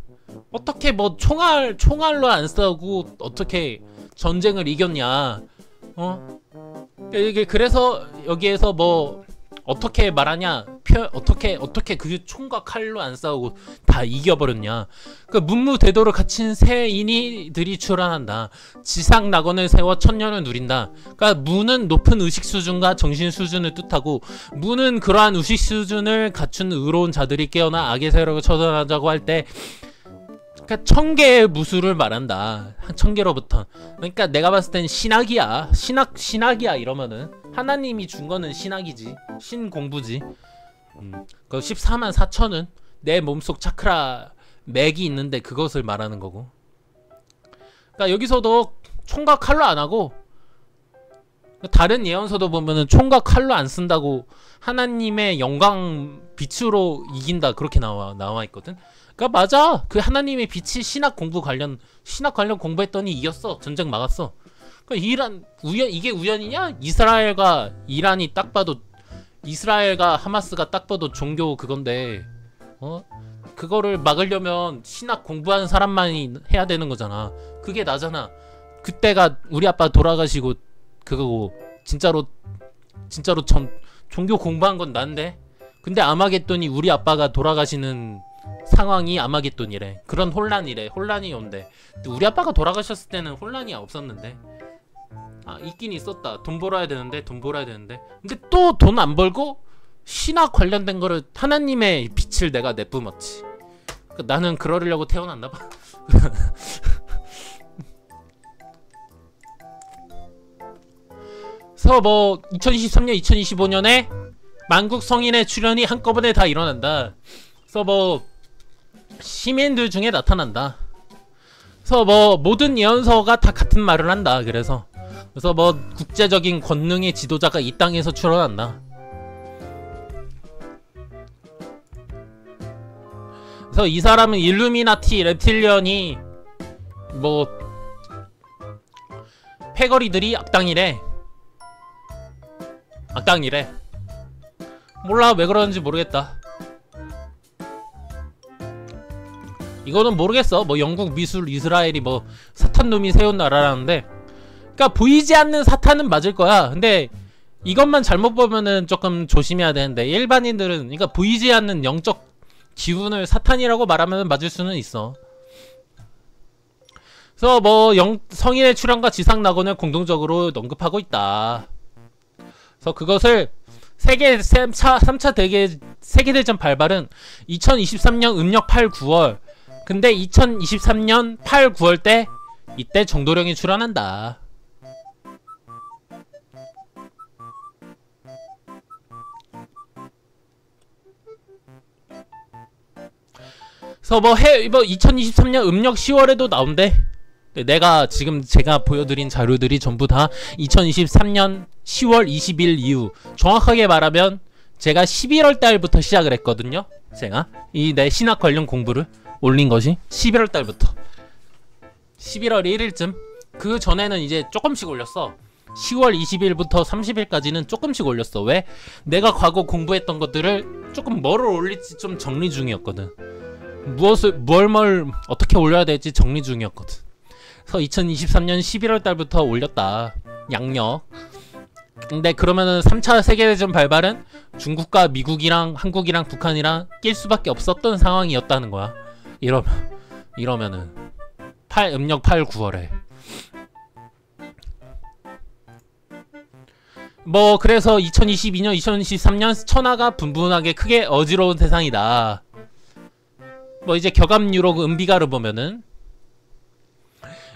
어떻게 뭐 총알로 안 싸우고 어떻게 전쟁을 이겼냐. 이게 그래서 여기에서 뭐 어떻게 말하냐, 어떻게 그 총과 칼로 안 싸우고 다 이겨버렸냐. 그 문무대도를 갖춘 새인이들이 출현한다. 지상 낙원을 세워 천년을 누린다. 그러니까 무는 높은 의식 수준과 정신 수준을 뜻하고, 무는 그러한 의식 수준을 갖춘 의로운 자들이 깨어나 악의 세력을 처단하자고 할 때, 그러니까 1000개의 무술을 말한다. 한 1000개로부터. 그러니까 내가 봤을 땐 신학이야. 신학이야 이러면은. 하나님이 준 거는 신학이지. 신공부지. 그 14만 4천은 내 몸속 차크라 맥이 있는데 그것을 말하는 거고. 그러니까 여기서도 총과 칼로 안 하고 다른 예언서도 보면은 총과 칼로 안 쓴다고 하나님의 영광 빛으로 이긴다 그렇게 나와 있거든. 그러니까 맞아. 그 하나님의 빛이 신학 관련 공부했더니 이겼어. 전쟁 막았어. 그러니까 이게 우연이냐? 이스라엘과 이란이 딱 봐도 이스라엘과 하마스가 딱 봐도 종교 그건데 그거를 막으려면 신학 공부하는 사람만이 해야 되는 거잖아. 그게 나잖아. 그때가 우리 아빠 돌아가시고 그거고 진짜로 종교 공부한 건 난데. 근데 아마겟돈이 우리 아빠가 돌아가시는 상황이 아마겟돈이래. 그런 혼란이 온대. 근데 우리 아빠가 돌아가셨을 때는 혼란이 없었는데. 있긴 있었다. 돈 벌어야 되는데. 근데 또 돈 안 벌고 신학 관련된 거를 하나님의 빛을 내가 내뿜었지. 나는 그러려고 태어났나 봐. 그래서 뭐 2023년, 2025년에 만국 성인의 출현이 한꺼번에 다 일어난다. 그래서 뭐 시민들 중에 나타난다. 그래서 뭐 모든 예언서가 다 같은 말을 한다. 그래서 뭐 국제적인 권능의 지도자가 이 땅에서 출현한다. 그래서 이 사람은 일루미나티 reptilian이 뭐 패거리들이 악당이래. 몰라. 왜 그러는지 모르겠다. 이거는 모르겠어. 뭐 영국, 미술, 이스라엘이 뭐 사탄놈이 세운 나라라는데, 그러니까 보이지 않는 사탄은 맞을 거야. 근데 이것만 잘못 보면은 조금 조심해야 되는데, 일반인들은 그러니까 보이지 않는 영적 기운을 사탄이라고 말하면 맞을 수는 있어. 그래서 뭐 성인의 출현과 지상 낙원을 공동적으로 언급하고 있다. 그래서 그것을 3차 세계대전 발발은 2023년 음력 8, 9월. 근데 2023년 8, 9월 때 이때 정도령이 출현한다. 그래서 뭐 2023년 음력 10월에도 나온대. 제가 보여드린 자료들이 전부 다 2023년 10월 20일 이후, 정확하게 말하면 제가 11월 달부터 시작을 했거든요. 제가 내 신학 관련 공부를 올린 것이 11월 달부터 11월 1일쯤. 그 전에는 이제 조금씩 올렸어. 10월 20일부터 30일까지는 조금씩 올렸어. 왜? 내가 과거 공부했던 것들을 조금 뭐를 올릴지 좀 정리 중이었거든. 뭘 어떻게 올려야 될지 정리 중이었거든. 그래서 2023년 11월 달부터 올렸다. 양력. 근데 그러면은 3차 세계대전 발발은 중국과 미국이랑 한국이랑 북한이랑 낄 수밖에 없었던 상황이었다는 거야. 이러면은 음력 8, 9월에 뭐 그래서 2022년, 2023년 천하가 분분하게 크게 어지러운 세상이다. 뭐 이제 격암유로 은비가를 보면은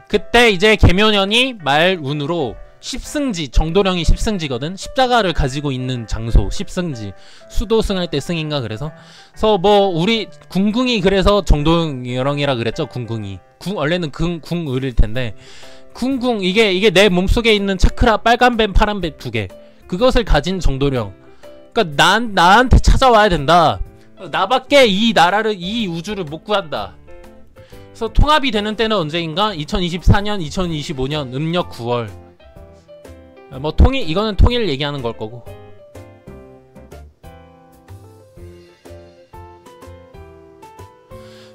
그때 이제 계묘년이 말운으로 십승지, 정도령이 십승지거든. 십자가를 가지고 있는 장소, 십승지. 수도승할 때 승인가 그래서 뭐 우리 궁궁이 그래서 정도령이라 그랬죠. 궁궁이. 원래는 궁을일 텐데 궁궁 이게 내 몸속에 있는 차크라 빨간 뱀, 파란 뱀 두 개. 그것을 가진 정도령. 그러니까 나한테 찾아와야 된다. 나밖에 이 나라를, 이 우주를 못 구한다. 그래서 통합이 되는 때는 언제인가? 2024년, 2025년 음력 9월. 뭐 이거는 통일 얘기하는 걸 거고.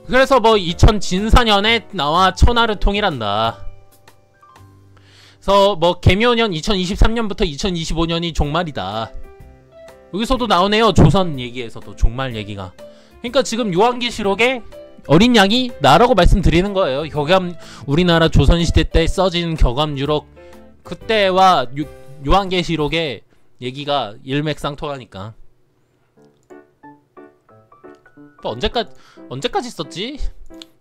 그래서 뭐 20진사년에 나와 천하를 통일한다. 그래서 뭐 계묘년 2023년부터 2025년이 종말이다. 여기서도 나오네요. 조선 얘기에서도 종말 얘기가. 그러니까 지금 요한계시록에 어린 양이 나라고 말씀드리는 거예요. 우리나라 조선시대 때 써진 격암유록 그때와 요한계시록의 얘기가 일맥상통하니까. 뭐 언제까지 썼지?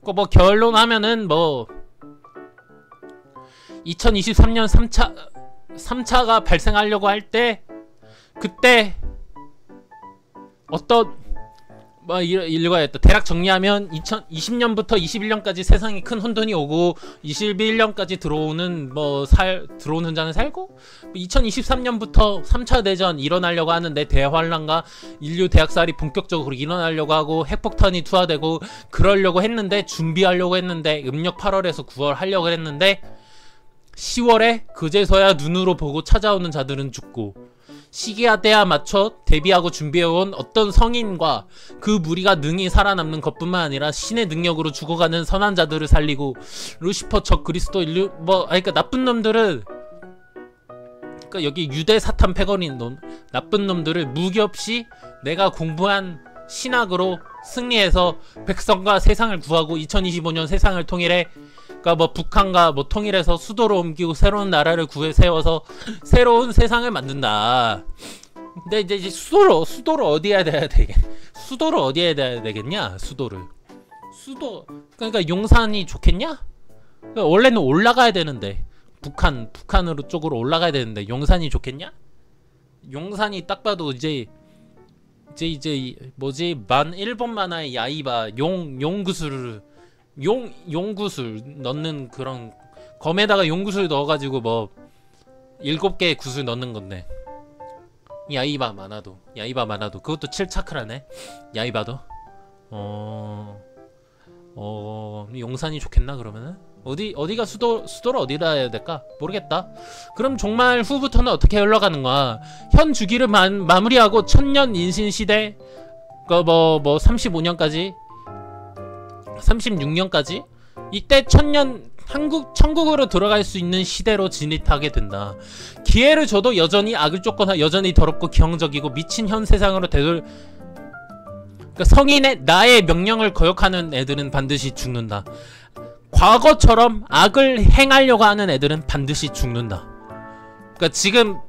뭐 결론하면은 뭐 2023년 3차가 발생하려고 할 때 그때 어떤 뭐 읽어야겠다. 대략 정리하면 2020년부터 21년까지 세상에 큰 혼돈이 오고 21년까지 들어오는 들어오는 자는 살고 2023년부터 3차 대전 일어나려고 하는데 대환란과 인류 대학살이 본격적으로 일어나려고 하고 핵폭탄이 투하되고 그러려고 했는데 준비하려고 했는데 음력 8월에서 9월 하려고 했는데 10월에 그제서야 눈으로 보고 찾아오는 자들은 죽고 시기와 때에 맞춰 대비하고 준비해온 어떤 성인과 그 무리가 능히 살아남는 것뿐만 아니라 신의 능력으로 죽어가는 선한 자들을 살리고 루시퍼 적 그리스도 인류 그러니까 나쁜 놈들은 그러니까 여기 유대 사탄 패거린 놈 나쁜 놈들을 무기 없이 내가 공부한 신학으로 승리해서 백성과 세상을 구하고 2025년 세상을 통일해 그러니까 북한과 통일해서 수도를 옮기고 새로운 나라를 세워서 새로운 세상을 만든다. 근데 이제 수도를 어디에 해야 수도를 어디에 해야 되겠냐? 수도 그러니까 용산이 좋겠냐? 그러니까 원래는 올라가야 되는데 북한으로 쪽으로 올라가야 되는데 용산이 좋겠냐? 용산이 딱 봐도 이제 뭐지 일본 만화의 야이바 용구슬 넣는 그런 검에다가 용구슬 넣어가지고 7개의 구슬 넣는 건데 야이바 만화도 그것도 7차크라네 야이바도 용산이 좋겠나 그러면은 어디가 수도를 어디다 해야 될까 모르겠다. 그럼 종말 후부터는 어떻게 흘러가는 거야? 현 주기를 마무리하고 천년 인신 시대 35년까지 36년까지 이때 천국으로 들어갈 수 있는 시대로 진입하게 된다. 기회를 줘도 여전히 악을 쫓거나 여전히 더럽고 기형적이고 미친 현 세상으로 그러니까 성인의 나의 명령을 거역하는 애들은 반드시 죽는다. 과거처럼 악을 행하려고 하는 애들은 반드시 죽는다. 그러니까 지금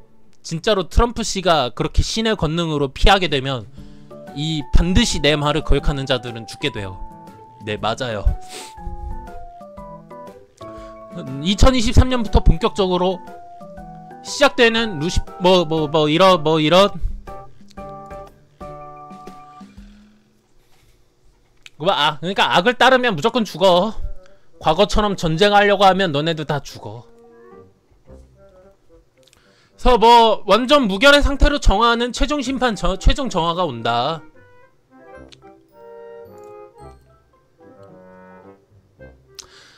진짜로 트럼프 씨가 그렇게 신의 권능으로 피하게 되면 반드시 내 말을 거역하는 자들은 죽게 돼요. 네, 맞아요. 2023년부터 본격적으로 시작되는 이런 그러니까 악을 따르면 무조건 죽어. 과거처럼 전쟁하려고 하면 너네들 다 죽어. 그래서 완전 무결의 상태로 정화하는 최종 심판 최종 정화가 온다.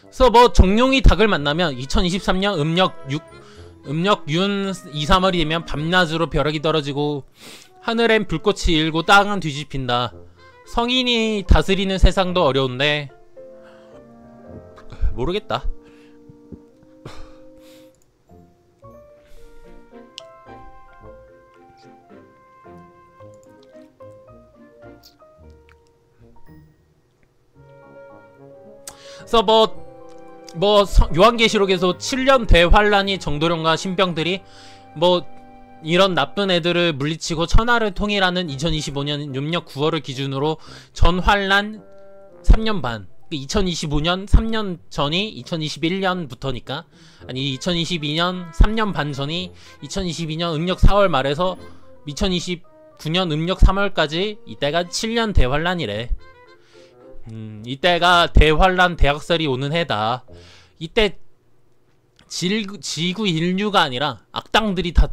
그래서 정룡이 닭을 만나면 2023년 음력 윤 2, 3월이 되면 밤낮으로 벼락이 떨어지고 하늘엔 불꽃이 일고 땅은 뒤집힌다. 성인이 다스리는 세상도 어려운데 모르겠다. 그래서 요한계시록에서 7년 대환란이 정도령과 신병들이 이런 나쁜 애들을 물리치고 천하를 통일하는 2025년 음력 9월을 기준으로 전환란 3년 반 2025년 3년 전이 2021년부터니까 아니 2022년 3년 반 전이 2022년 음력 4월 말에서 2029년 음력 3월까지 이때가 7년 대환란이래. 이때가 대환란 대학살이 오는 해다. 이때 지구 인류가 아니라 악당들이 다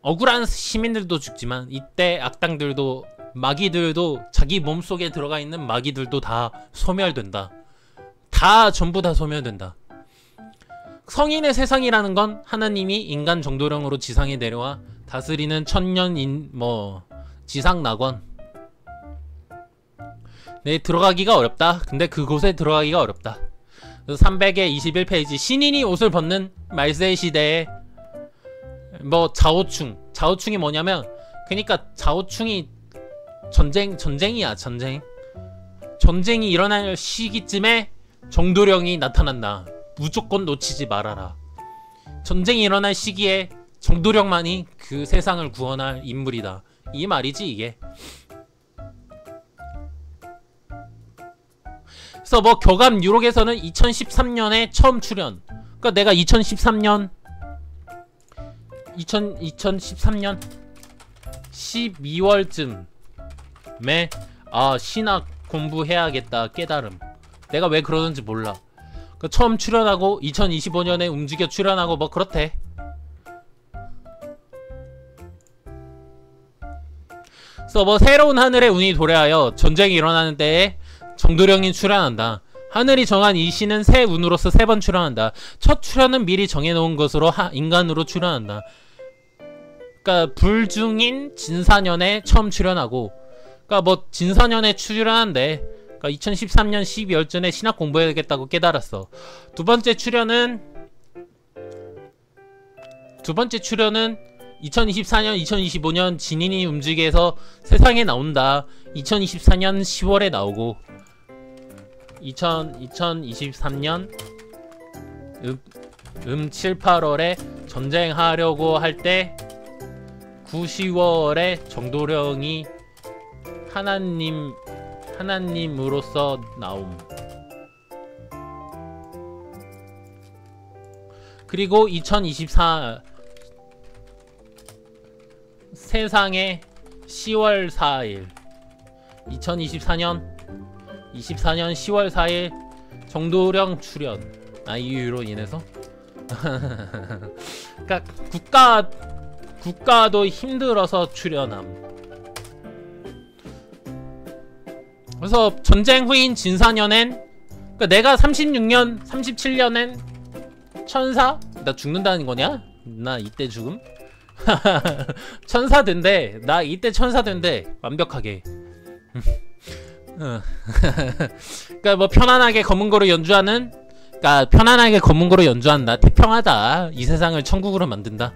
억울한 시민들도 죽지만 이때 악당들도 마귀들도 자기 몸속에 들어가 있는 마귀들도 다 소멸된다. 전부 다 소멸된다. 성인의 세상이라는 건 하나님이 인간 정도령으로 지상에 내려와 다스리는 천년 지상 낙원. 네, 들어가기가 어렵다. 근데 그곳에 들어가기가 어렵다. 300에 21페이지 신인이 옷을 벗는 말세의 시대에 자오충이 뭐냐면 그니까 자오충이 전쟁이야. 전쟁이 일어날 시기쯤에 정도령이 나타난다. 무조건 놓치지 말아라. 전쟁이 일어날 시기에 정도령만이 그 세상을 구원할 인물이다. 이 말이지 이게. 그래서 교감 유록에서는 2013년에 처음 출연. 그러니까 내가 2013년 12월쯤에 아 신학 공부해야겠다 깨달음. 내가 왜 그러는지 몰라. 그 처음 출연하고 2025년에 움직여 출연하고 뭐 그렇대. 그래서 뭐 새로운 하늘의 운이 도래하여 전쟁이 일어나는 때에 정도령이 출연한다. 하늘이 정한 이 신은 새 운으로서 3번 출연한다. 첫 출연은 미리 정해놓은 것으로 인간으로 출연한다. 그러니까 불중인 진사년에 처음 출연하고, 그러니까 뭐 진사년에 출연한대. 그러니까 2013년 12월쯤에 신학 공부해야겠다고 깨달았어. 두 번째 출연은 2024년 2025년 진인이 움직여서 세상에 나온다. 2024년 10월에 나오고 2023년 7, 8월에 전쟁하려고 할 때 9, 10월에 정도령이 하나님으로서 나옴. 그리고 2024 세상에 10월 4일 2024년 10월 4일 정도령 출연. 이유로 인해서 그러니까 국가도 힘들어서 출연함. 그래서 전쟁 후인 진사년엔, 그러니까 내가 36년 37년엔 천사? 나 죽는다는 거냐? 나 이때 죽음? 천사 된대. 나 이때 천사 된대. 완벽하게. 그러니까 뭐 편안하게 검은고로 연주하는, 그러니까 편안하게 검은고로 연주한다. 태평하다. 이 세상을 천국으로 만든다.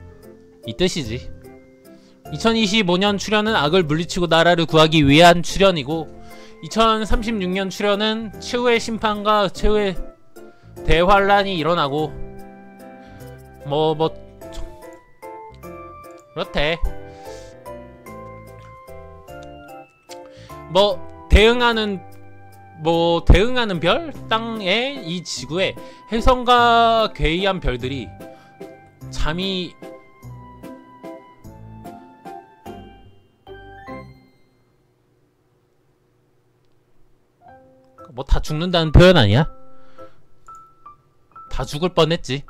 이 뜻이지. 2025년 출연은 악을 물리치고 나라를 구하기 위한 출연이고, 2036년 출연은 최후의 심판과 최후의 대환란이 일어나고 뭐 그렇대. 뭐 대응하는 별? 땅에 이 지구에 혜성과 괴이한 별들이 잠이 뭐 다 죽는다는 표현 아니야? 다 죽을 뻔했지.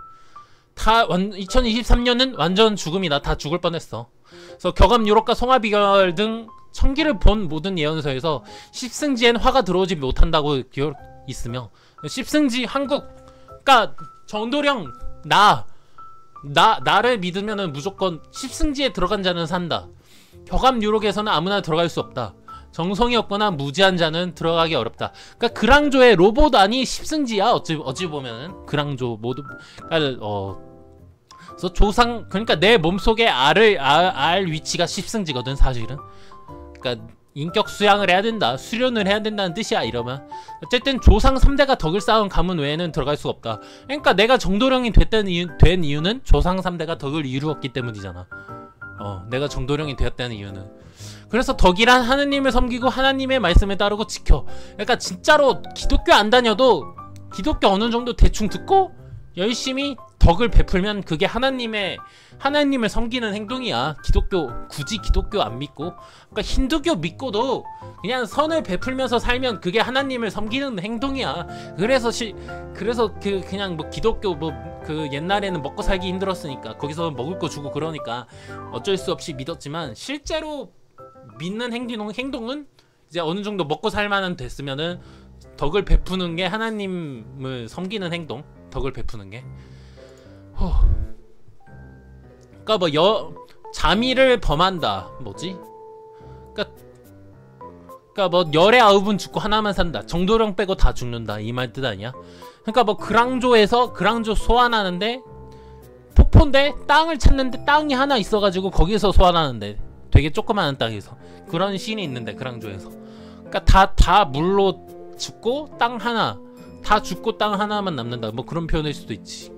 2023년은 완전 죽음이다. 다 죽을 뻔했어. 그래서 격암 유럽과 송화비결 등 천기를 본 모든 예언서에서 십승지엔 화가 들어오지 못한다고 있으며, 십승지 한국, 그니까 정도령 나를 믿으면은 무조건 십승지에 들어간 자는 산다. 격암 유럽에서는 아무나 들어갈 수 없다. 정성이 없거나 무지한 자는 들어가기 어렵다. 그러니까 그랑조의 로봇 아니 십승지야. 어찌 보면은 그랑조 모두. 그래서 조상, 그러니까 내 몸속에 알 위치가 십승지거든 사실은. 그러니까 인격 수양을 해야 된다. 수련을 해야 된다는 뜻이야. 이러면 어쨌든 조상 3대가 덕을 쌓은 가문 외에는 들어갈 수가 없다. 그러니까 내가 정도령이 된 이유는 조상 3대가 덕을 이루었기 때문이잖아. 내가 정도령이 되었다는 이유는. 그래서 덕이란 하느님을 섬기고 하나님의 말씀에 따르고 지켜. 그러니까 진짜로 기독교 안 다녀도 기독교 어느 정도 대충 듣고 열심히 덕을 베풀면 그게 하나님을 섬기는 행동이야. 굳이 기독교 안 믿고, 그러니까 힌두교 믿고도 그냥 선을 베풀면서 살면 그게 하나님을 섬기는 행동이야. 그래서 그냥 뭐 기독교 그 옛날에는 먹고 살기 힘들었으니까 거기서 먹을 거 주고 그러니까 어쩔 수 없이 믿었지만, 실제로 믿는 행동은 이제 어느 정도 먹고 살만한 됐으면은 덕을 베푸는 게 하나님을 섬기는 행동. 덕을 베푸는 게. 그러니까 뭐 자미를 범한다. 뭐지? 그러니까 뭐 열의 9은 죽고 하나만 산다. 정도령 빼고 다 죽는다. 이 말 뜻 아니야? 그러니까 뭐 그랑조에서 그랑조 소환하는데 폭포인데 땅을 찾는데 땅이 하나 있어가지고 거기서 소환하는데 되게 조그마한 땅에서 그런 씬이 있는데 그랑조에서. 그러니까 다 물로 죽고 땅 하나, 다 죽고 땅 하나만 남는다. 뭐 그런 표현일 수도 있지.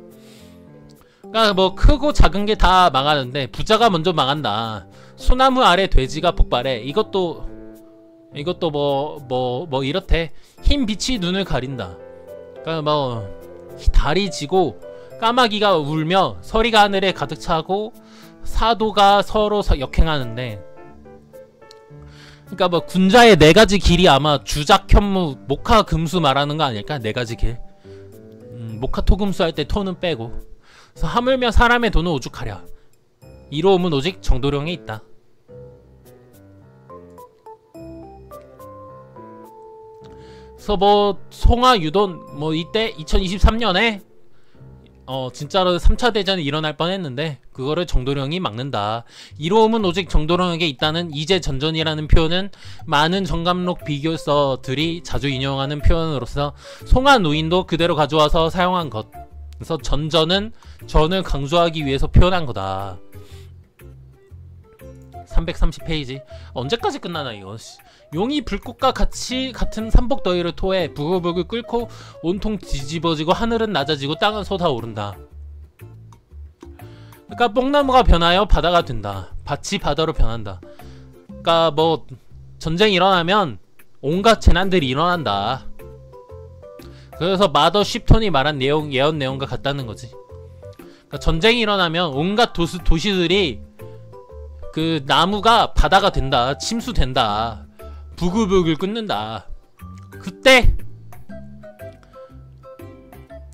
그러니까 뭐 크고 작은 게 다 망하는데 부자가 먼저 망한다. 소나무 아래 돼지가 폭발해. 이것도 뭐 이렇대. 흰 빛이 눈을 가린다. 그러니까 뭐 달이 지고 까마귀가 울며 서리가 하늘에 가득 차고 사도가 서로 역행하는데, 그러니까 뭐 군자의 네 가지 길이 아마 주작, 현무, 목화, 금수 말하는 거 아닐까? 네 가지 길. 목화, 토, 금수 할 때 토는 빼고. 그래서 하물며 사람의 돈은 오죽하랴. 이로움은 오직 정도령에 있다. 그래서 뭐 송하, 유돈 뭐 이때 2023년에 진짜로 3차 대전이 일어날 뻔했는데 그거를 정도령이 막는다. 이로움은 오직 정도령에게 있다는 이제전전이라는 표현은 많은 정감록 비교서들이 자주 인용하는 표현으로서 송하 노인도 그대로 가져와서 사용한 것. 그래서 전전은 전을 강조하기 위해서 표현한 거다. 330페이지. 언제까지 끝나나 이거. 용이 불꽃과 같은 삼복더위를 토해 부글부글 끓고 온통 뒤집어지고 하늘은 낮아지고 땅은 솟아오른다. 그러니까 뽕나무가 변하여 바다가 된다. 밭이 바다로 변한다. 그러니까 뭐 전쟁이 일어나면 온갖 재난들이 일어난다. 그래서 마더 쉽톤이 말한 예언 내용과 같다는 거지. 그러니까 전쟁이 일어나면 온갖 도시들이 그 나무가 바다가 된다. 침수된다. 부글부글 끓는다. 그때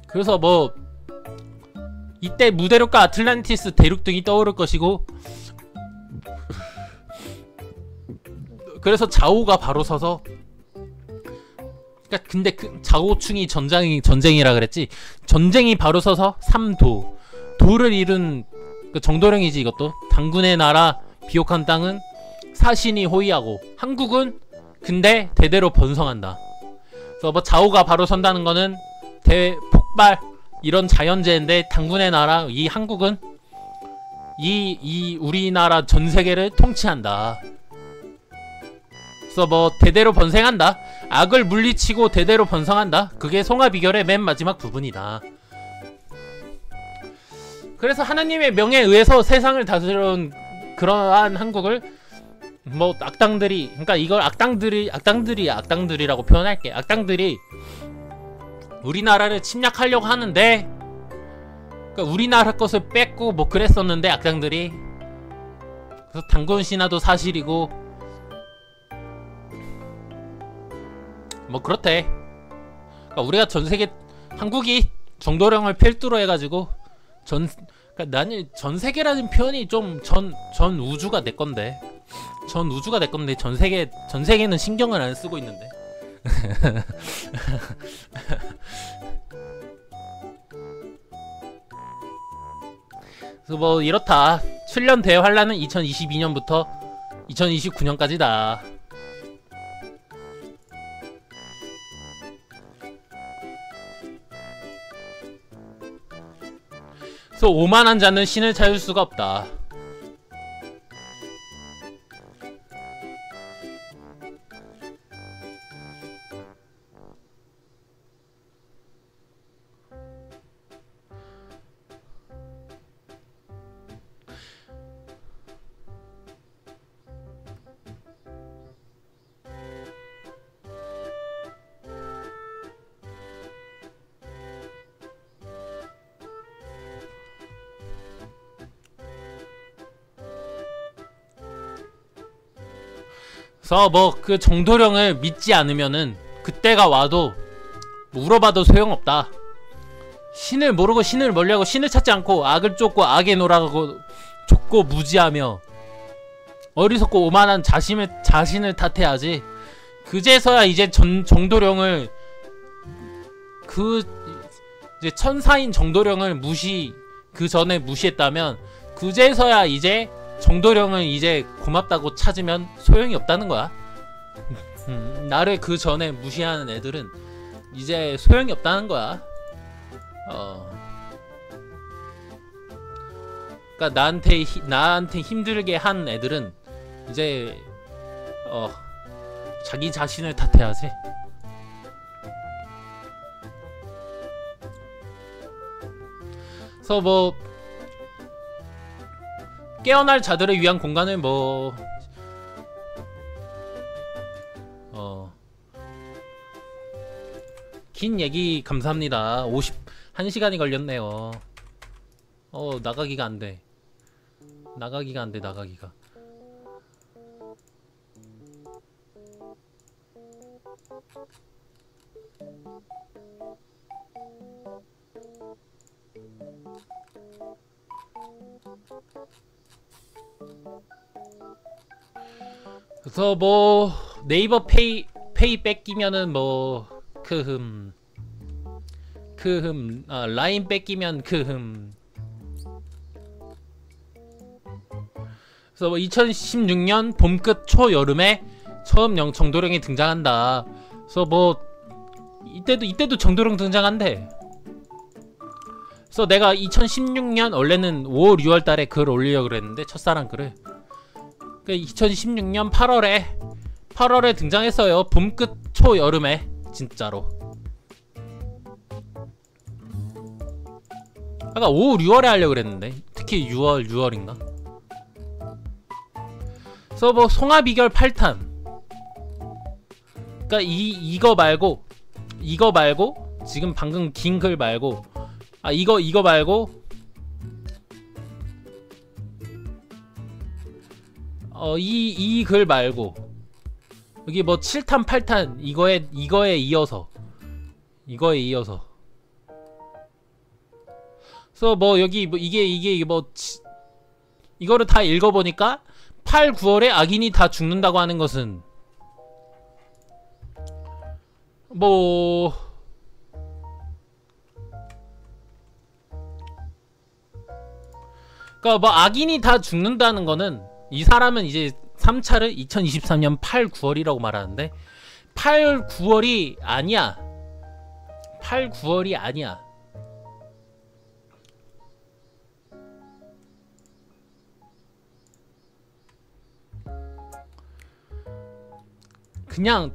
그래서 뭐 이때 무대륙과 아틀란티스 대륙 등이 떠오를 것이고 그래서 자오가 바로 서서 그러니까 근데 그 자오충이 전쟁이라 그랬지. 전쟁이 바로 서서 삼도 도를 이룬 그 정도령이지. 이것도 당군의 나라 비옥한 땅은 사신이 호위하고 한국은 근데 대대로 번성한다. 그래서 뭐 자오가 바로 선다는 거는 대폭발 이런 자연재해인데 당군의 나라 이 한국은 이 우리나라 전 세계를 통치한다. 그래서 뭐 대대로 번성한다. 악을 물리치고 대대로 번성한다. 그게 송하비결의 맨 마지막 부분이다. 그래서 하나님의 명에 의해서 세상을 다스려온 그러한 한국을 뭐 악당들이 그러니까 이걸 악당들이라고 표현할게. 악당들이 우리나라를 침략하려고 하는데 그러니까 우리나라 것을 뺏고 뭐 그랬었는데 악당들이 그래서 당군 신화도 사실이고 뭐 그렇대. 그러니까 우리가 전세계 한국이 정도령을 필두로 해가지고 그러니까 나는 전세계라는 표현이 좀 전 우주가 내 건데 전 세계는 신경을 안 쓰고 있는데. 그래서 뭐 이렇다. 7년 대환란은 2022년부터 2029년까지다. 그래서 오만한 자는 신을 찾을 수가 없다. 그래서 뭐 그 정도령을 믿지 않으면은 그때가 와도 물어봐도 소용없다. 신을 모르고 신을 멀리하고 신을 찾지 않고 악을 쫓고 악의 노라고 쫓고 무지하며 어리석고 오만한 자신을 탓해야지. 그제서야 이제 정도령을 이제 천사인 정도령을 그 전에 무시했다면 그제서야 이제 정도령을 이제 고맙다고 찾으면 소용이 없다는 거야. 나를 그 전에 무시하는 애들은 이제 소용이 없다는 거야. 그러니까 나한테 힘들게 한 애들은 이제 자기 자신을 탓해야지. 그래서 뭐 깨어날 자들을 위한 공간을 뭐 긴 얘기 감사합니다. 51시간이 걸렸네요. 나가기가 안돼. 나가기가. 그래서 뭐 네이버 페이 뺏기면은 뭐 라인 뺏기면 그래서 뭐 2016년 봄 끝 초 여름에 처음 정도령이 등장한다. 그래서 뭐 이때도 정도령 등장한대. 그래서 내가 2016년 원래는 5월 6월 달에 글 올리려고 그랬는데 첫사랑 글을 2016년 8월에 등장했어요. 봄 끝 초 여름에 진짜로. 아까 5월 6월에 하려고 그랬는데 특히 6월인가? 그래서 뭐 송하 비결 8탄. 그러니까 이거 말고 지금 방금 긴 글 말고 이거 말고 이 글 말고 여기 뭐 7탄 8탄 이거에 이어서 그래서 뭐 여기 뭐 이게 뭐 이거를 다 읽어보니까 8, 9월에 악인이 다 죽는다고 하는 것은 뭐 그니까 뭐 악인이 다 죽는다는 거는 이 사람은 이제 3차를 2023년 8, 9월이라고 말하는데 8, 9월이 아니야. 8, 9월이 아니야. 그냥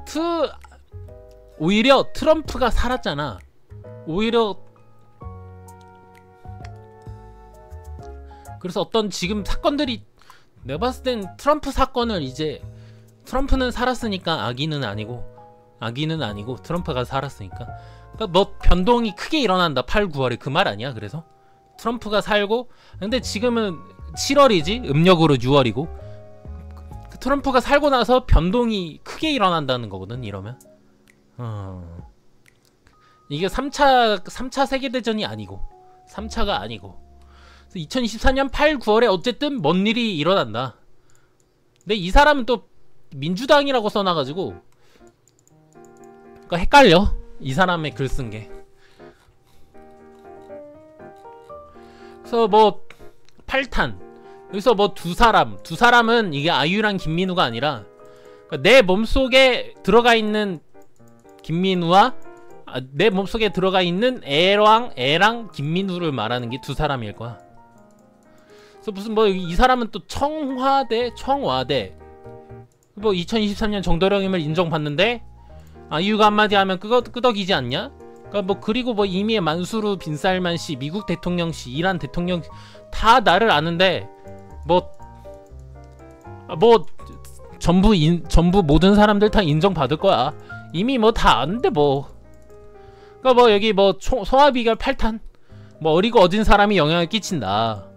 오히려 트럼프가 살았잖아. 오히려 그래서 어떤 지금 사건들이 내가 봤을 땐 트럼프 사건을 이제 트럼프는 살았으니까 악인은 아니고 트럼프가 살았으니까 그러니까 뭐 변동이 크게 일어난다 8, 9월에 그 말 아니야. 그래서 트럼프가 살고 근데 지금은 7월이지 음력으로 6월이고 트럼프가 살고 나서 변동이 크게 일어난다는 거거든. 이러면 이게 3차 세계대전이 아니고 3차가 아니고 2024년 8, 9월에 어쨌든 뭔 일이 일어난다. 근데 이 사람은 또 민주당이라고 써놔가지고 그러니까 헷갈려. 이 사람의 글 쓴 게. 그래서 뭐 8탄 여기서 뭐 두 사람은 이게 아이유랑 김민우가 아니라 그러니까 내 몸속에 들어가 있는 김민우와 내 몸속에 들어가 있는 애랑 김민우를 말하는 게 두 사람일 거야. 그래서 무슨 뭐 이 사람은 또 청와대 뭐 2023년 정도령임을 인정받는데 아이유가 한마디 하면 끄덕이지 않냐? 그러니까 뭐 그리고 뭐 이미 만수르 빈살만 씨, 미국 대통령 씨, 이란 대통령 다 나를 아는데 뭐 전부 모든 사람들 다 인정받을 거야. 이미 뭐 다 아는데 뭐. 그러니까 뭐 여기 뭐 송하비결 8탄 뭐 어리고 어진 사람이 영향을 끼친다.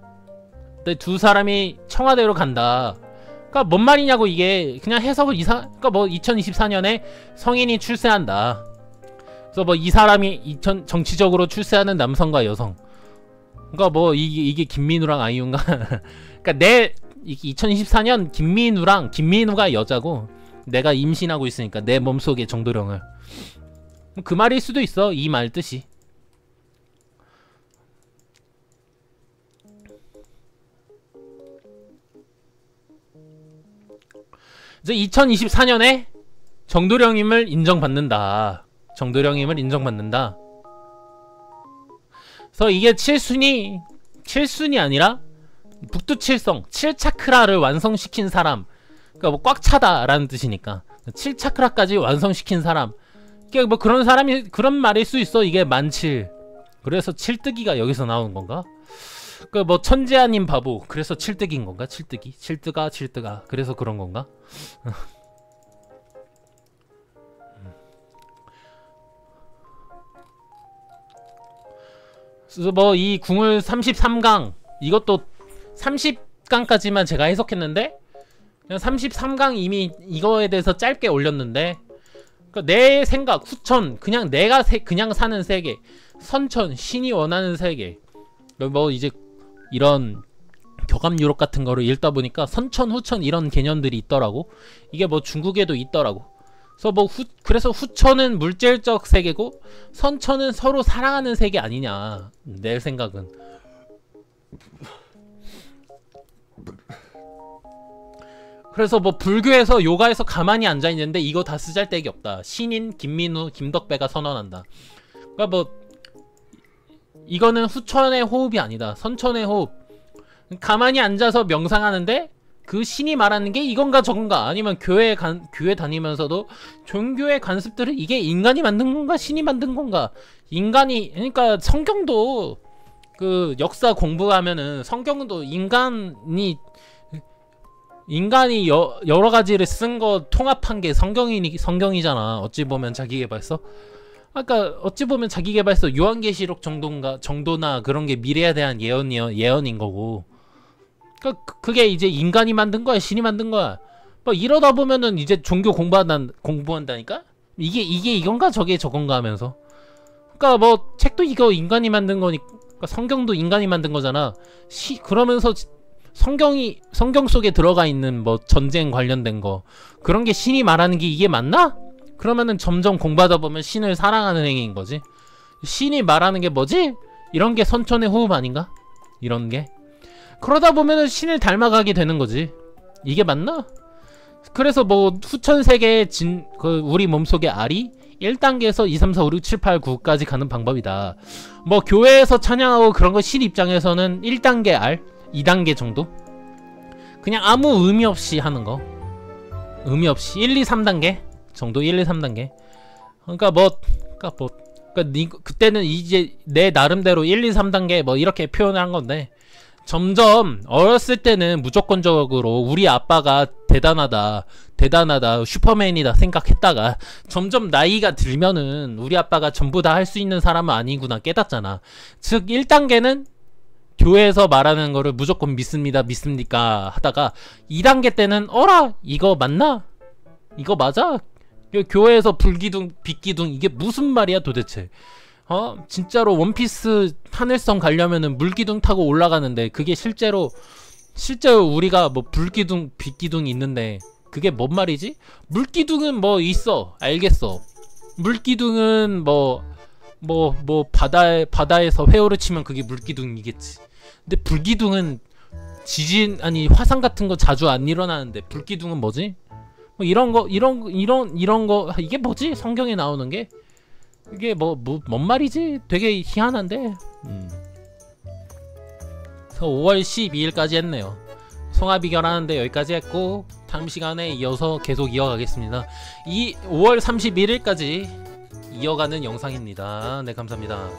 근데 두 사람이 청와대로 간다. 그러니까 뭔 말이냐고. 이게 그냥 해석을 그러니까 뭐 2024년에 성인이 출세한다. 그래서 뭐 이 사람이 정치적으로 출세하는 남성과 여성. 그러니까 뭐 이게 김민우랑 아이유인가? 그러니까 2024년 김민우가 여자고 내가 임신하고 있으니까 내 몸속에 정도령을. 그 말일 수도 있어. 이 말 뜻이. 이제 2024년에 정도령임을 인정받는다. 그래서 이게 7순이 아니라 북두칠성 7차크라를 완성시킨 사람. 그러니까 뭐 꽉 차다라는 뜻이니까 7차크라까지 완성시킨 사람. 그러니까 뭐 그런 사람이 그런 말일 수 있어. 이게 만칠. 그래서 칠뜨기가 여기서 나오는 건가? 그 뭐 천재 아닌 바보. 그래서 칠뜨기인 건가? 칠뜨가. 그래서 그런 건가? 그래서 뭐 이 궁을 33강 이것도 30강까지만 제가 해석했는데 그냥 33강 이미 이거에 대해서 짧게 올렸는데 그러니까 내 생각, 후천, 그냥 내가 그냥 사는 세계, 선천, 신이 원하는 세계. 뭐 이제 이런 교감 유럽 같은 거를 읽다 보니까 선천, 후천 이런 개념들이 있더라고. 이게 뭐 중국에도 있더라고. 그래서 뭐 그래서 후천은 물질적 세계고 선천은 서로 사랑하는 세계 아니냐. 내 생각은. 그래서 뭐 불교에서 요가에서 가만히 앉아있는데 이거 다 쓰잘데기 없다. 신인 김민우 김덕배가 선언한다. 그러니까 뭐 이거는 후천의 호흡이 아니다. 선천의 호흡. 가만히 앉아서 명상하는데 그 신이 말하는 게 이건가 저건가, 아니면 교회 다니면서도 종교의 관습들을 이게 인간이 만든 건가 신이 만든 건가. 인간이, 그러니까 성경도 그 역사 공부하면은 성경도 인간이 여러 가지를 쓴 거 통합한 게 성경이잖아. 어찌 보면 자기계발서. 아까 어찌 보면 자기계발서 요한계시록 정도나 그런 게 미래에 대한 예언인 거고. 그러니까 그게 이제 인간이 만든 거야, 신이 만든 거야. 뭐 이러다 보면은 이제 종교 공부한다니까. 이게 이건가 저게 저건가 하면서. 그러니까 뭐 책도 이거 인간이 만든 거니까, 성경도 인간이 만든 거잖아. 그러면서 성경 속에 들어가 있는 뭐 전쟁 관련된 거, 그런 게 신이 말하는 게 이게 맞나? 그러면은 점점 공부하다 보면 신을 사랑하는 행위인 거지. 신이 말하는 게 뭐지? 이런 게 선천의 호흡 아닌가? 이런 게. 그러다 보면은 신을 닮아가게 되는 거지. 이게 맞나? 그래서 뭐 후천 세계의 우리 몸속의 알이 1단계에서 2, 3, 4, 5, 6, 7, 8, 9까지 가는 방법이다. 뭐 교회에서 찬양하고 그런 거 신 입장에서는 1단계 알, 2단계 정도? 그냥 아무 의미 없이 하는 거. 의미 없이 1, 2, 3단계 정도. 1, 2, 3단계. 그러니까 그때는 이제 내 나름대로 1, 2, 3단계 뭐 이렇게 표현을 한 건데, 점점 어렸을 때는 무조건적으로 우리 아빠가 대단하다 슈퍼맨이다 생각했다가, 점점 나이가 들면은 우리 아빠가 전부 다 할 수 있는 사람은 아니구나 깨닫잖아. 즉 1단계는 교회에서 말하는 거를 무조건 믿습니까 하다가 2단계 때는 어라 이거 맞나? 이거 맞아? 교회에서 불기둥 빛기둥 이게 무슨 말이야 도대체. 진짜로 원피스 하늘성 가려면은 물기둥 타고 올라가는데, 그게 실제로 우리가 뭐 불기둥 빛기둥이 있는데 그게 뭔 말이지? 물기둥은 뭐 있어, 알겠어. 물기둥은 뭐 바다에서 회오를 치면 그게 물기둥이겠지. 근데 불기둥은 화산 같은 거 자주 안 일어나는데 불기둥은 뭐지? 뭐 이런 거 이게 뭐지? 성경에 나오는 게 이게 뭔 말이지? 되게 희한한데. 그래서 5월 12일까지 했네요. 송하비결 하는데 여기까지 했고, 다음 시간에 이어서 계속 이어가겠습니다. 5월 31일까지 이어가는 영상입니다. 네, 감사합니다.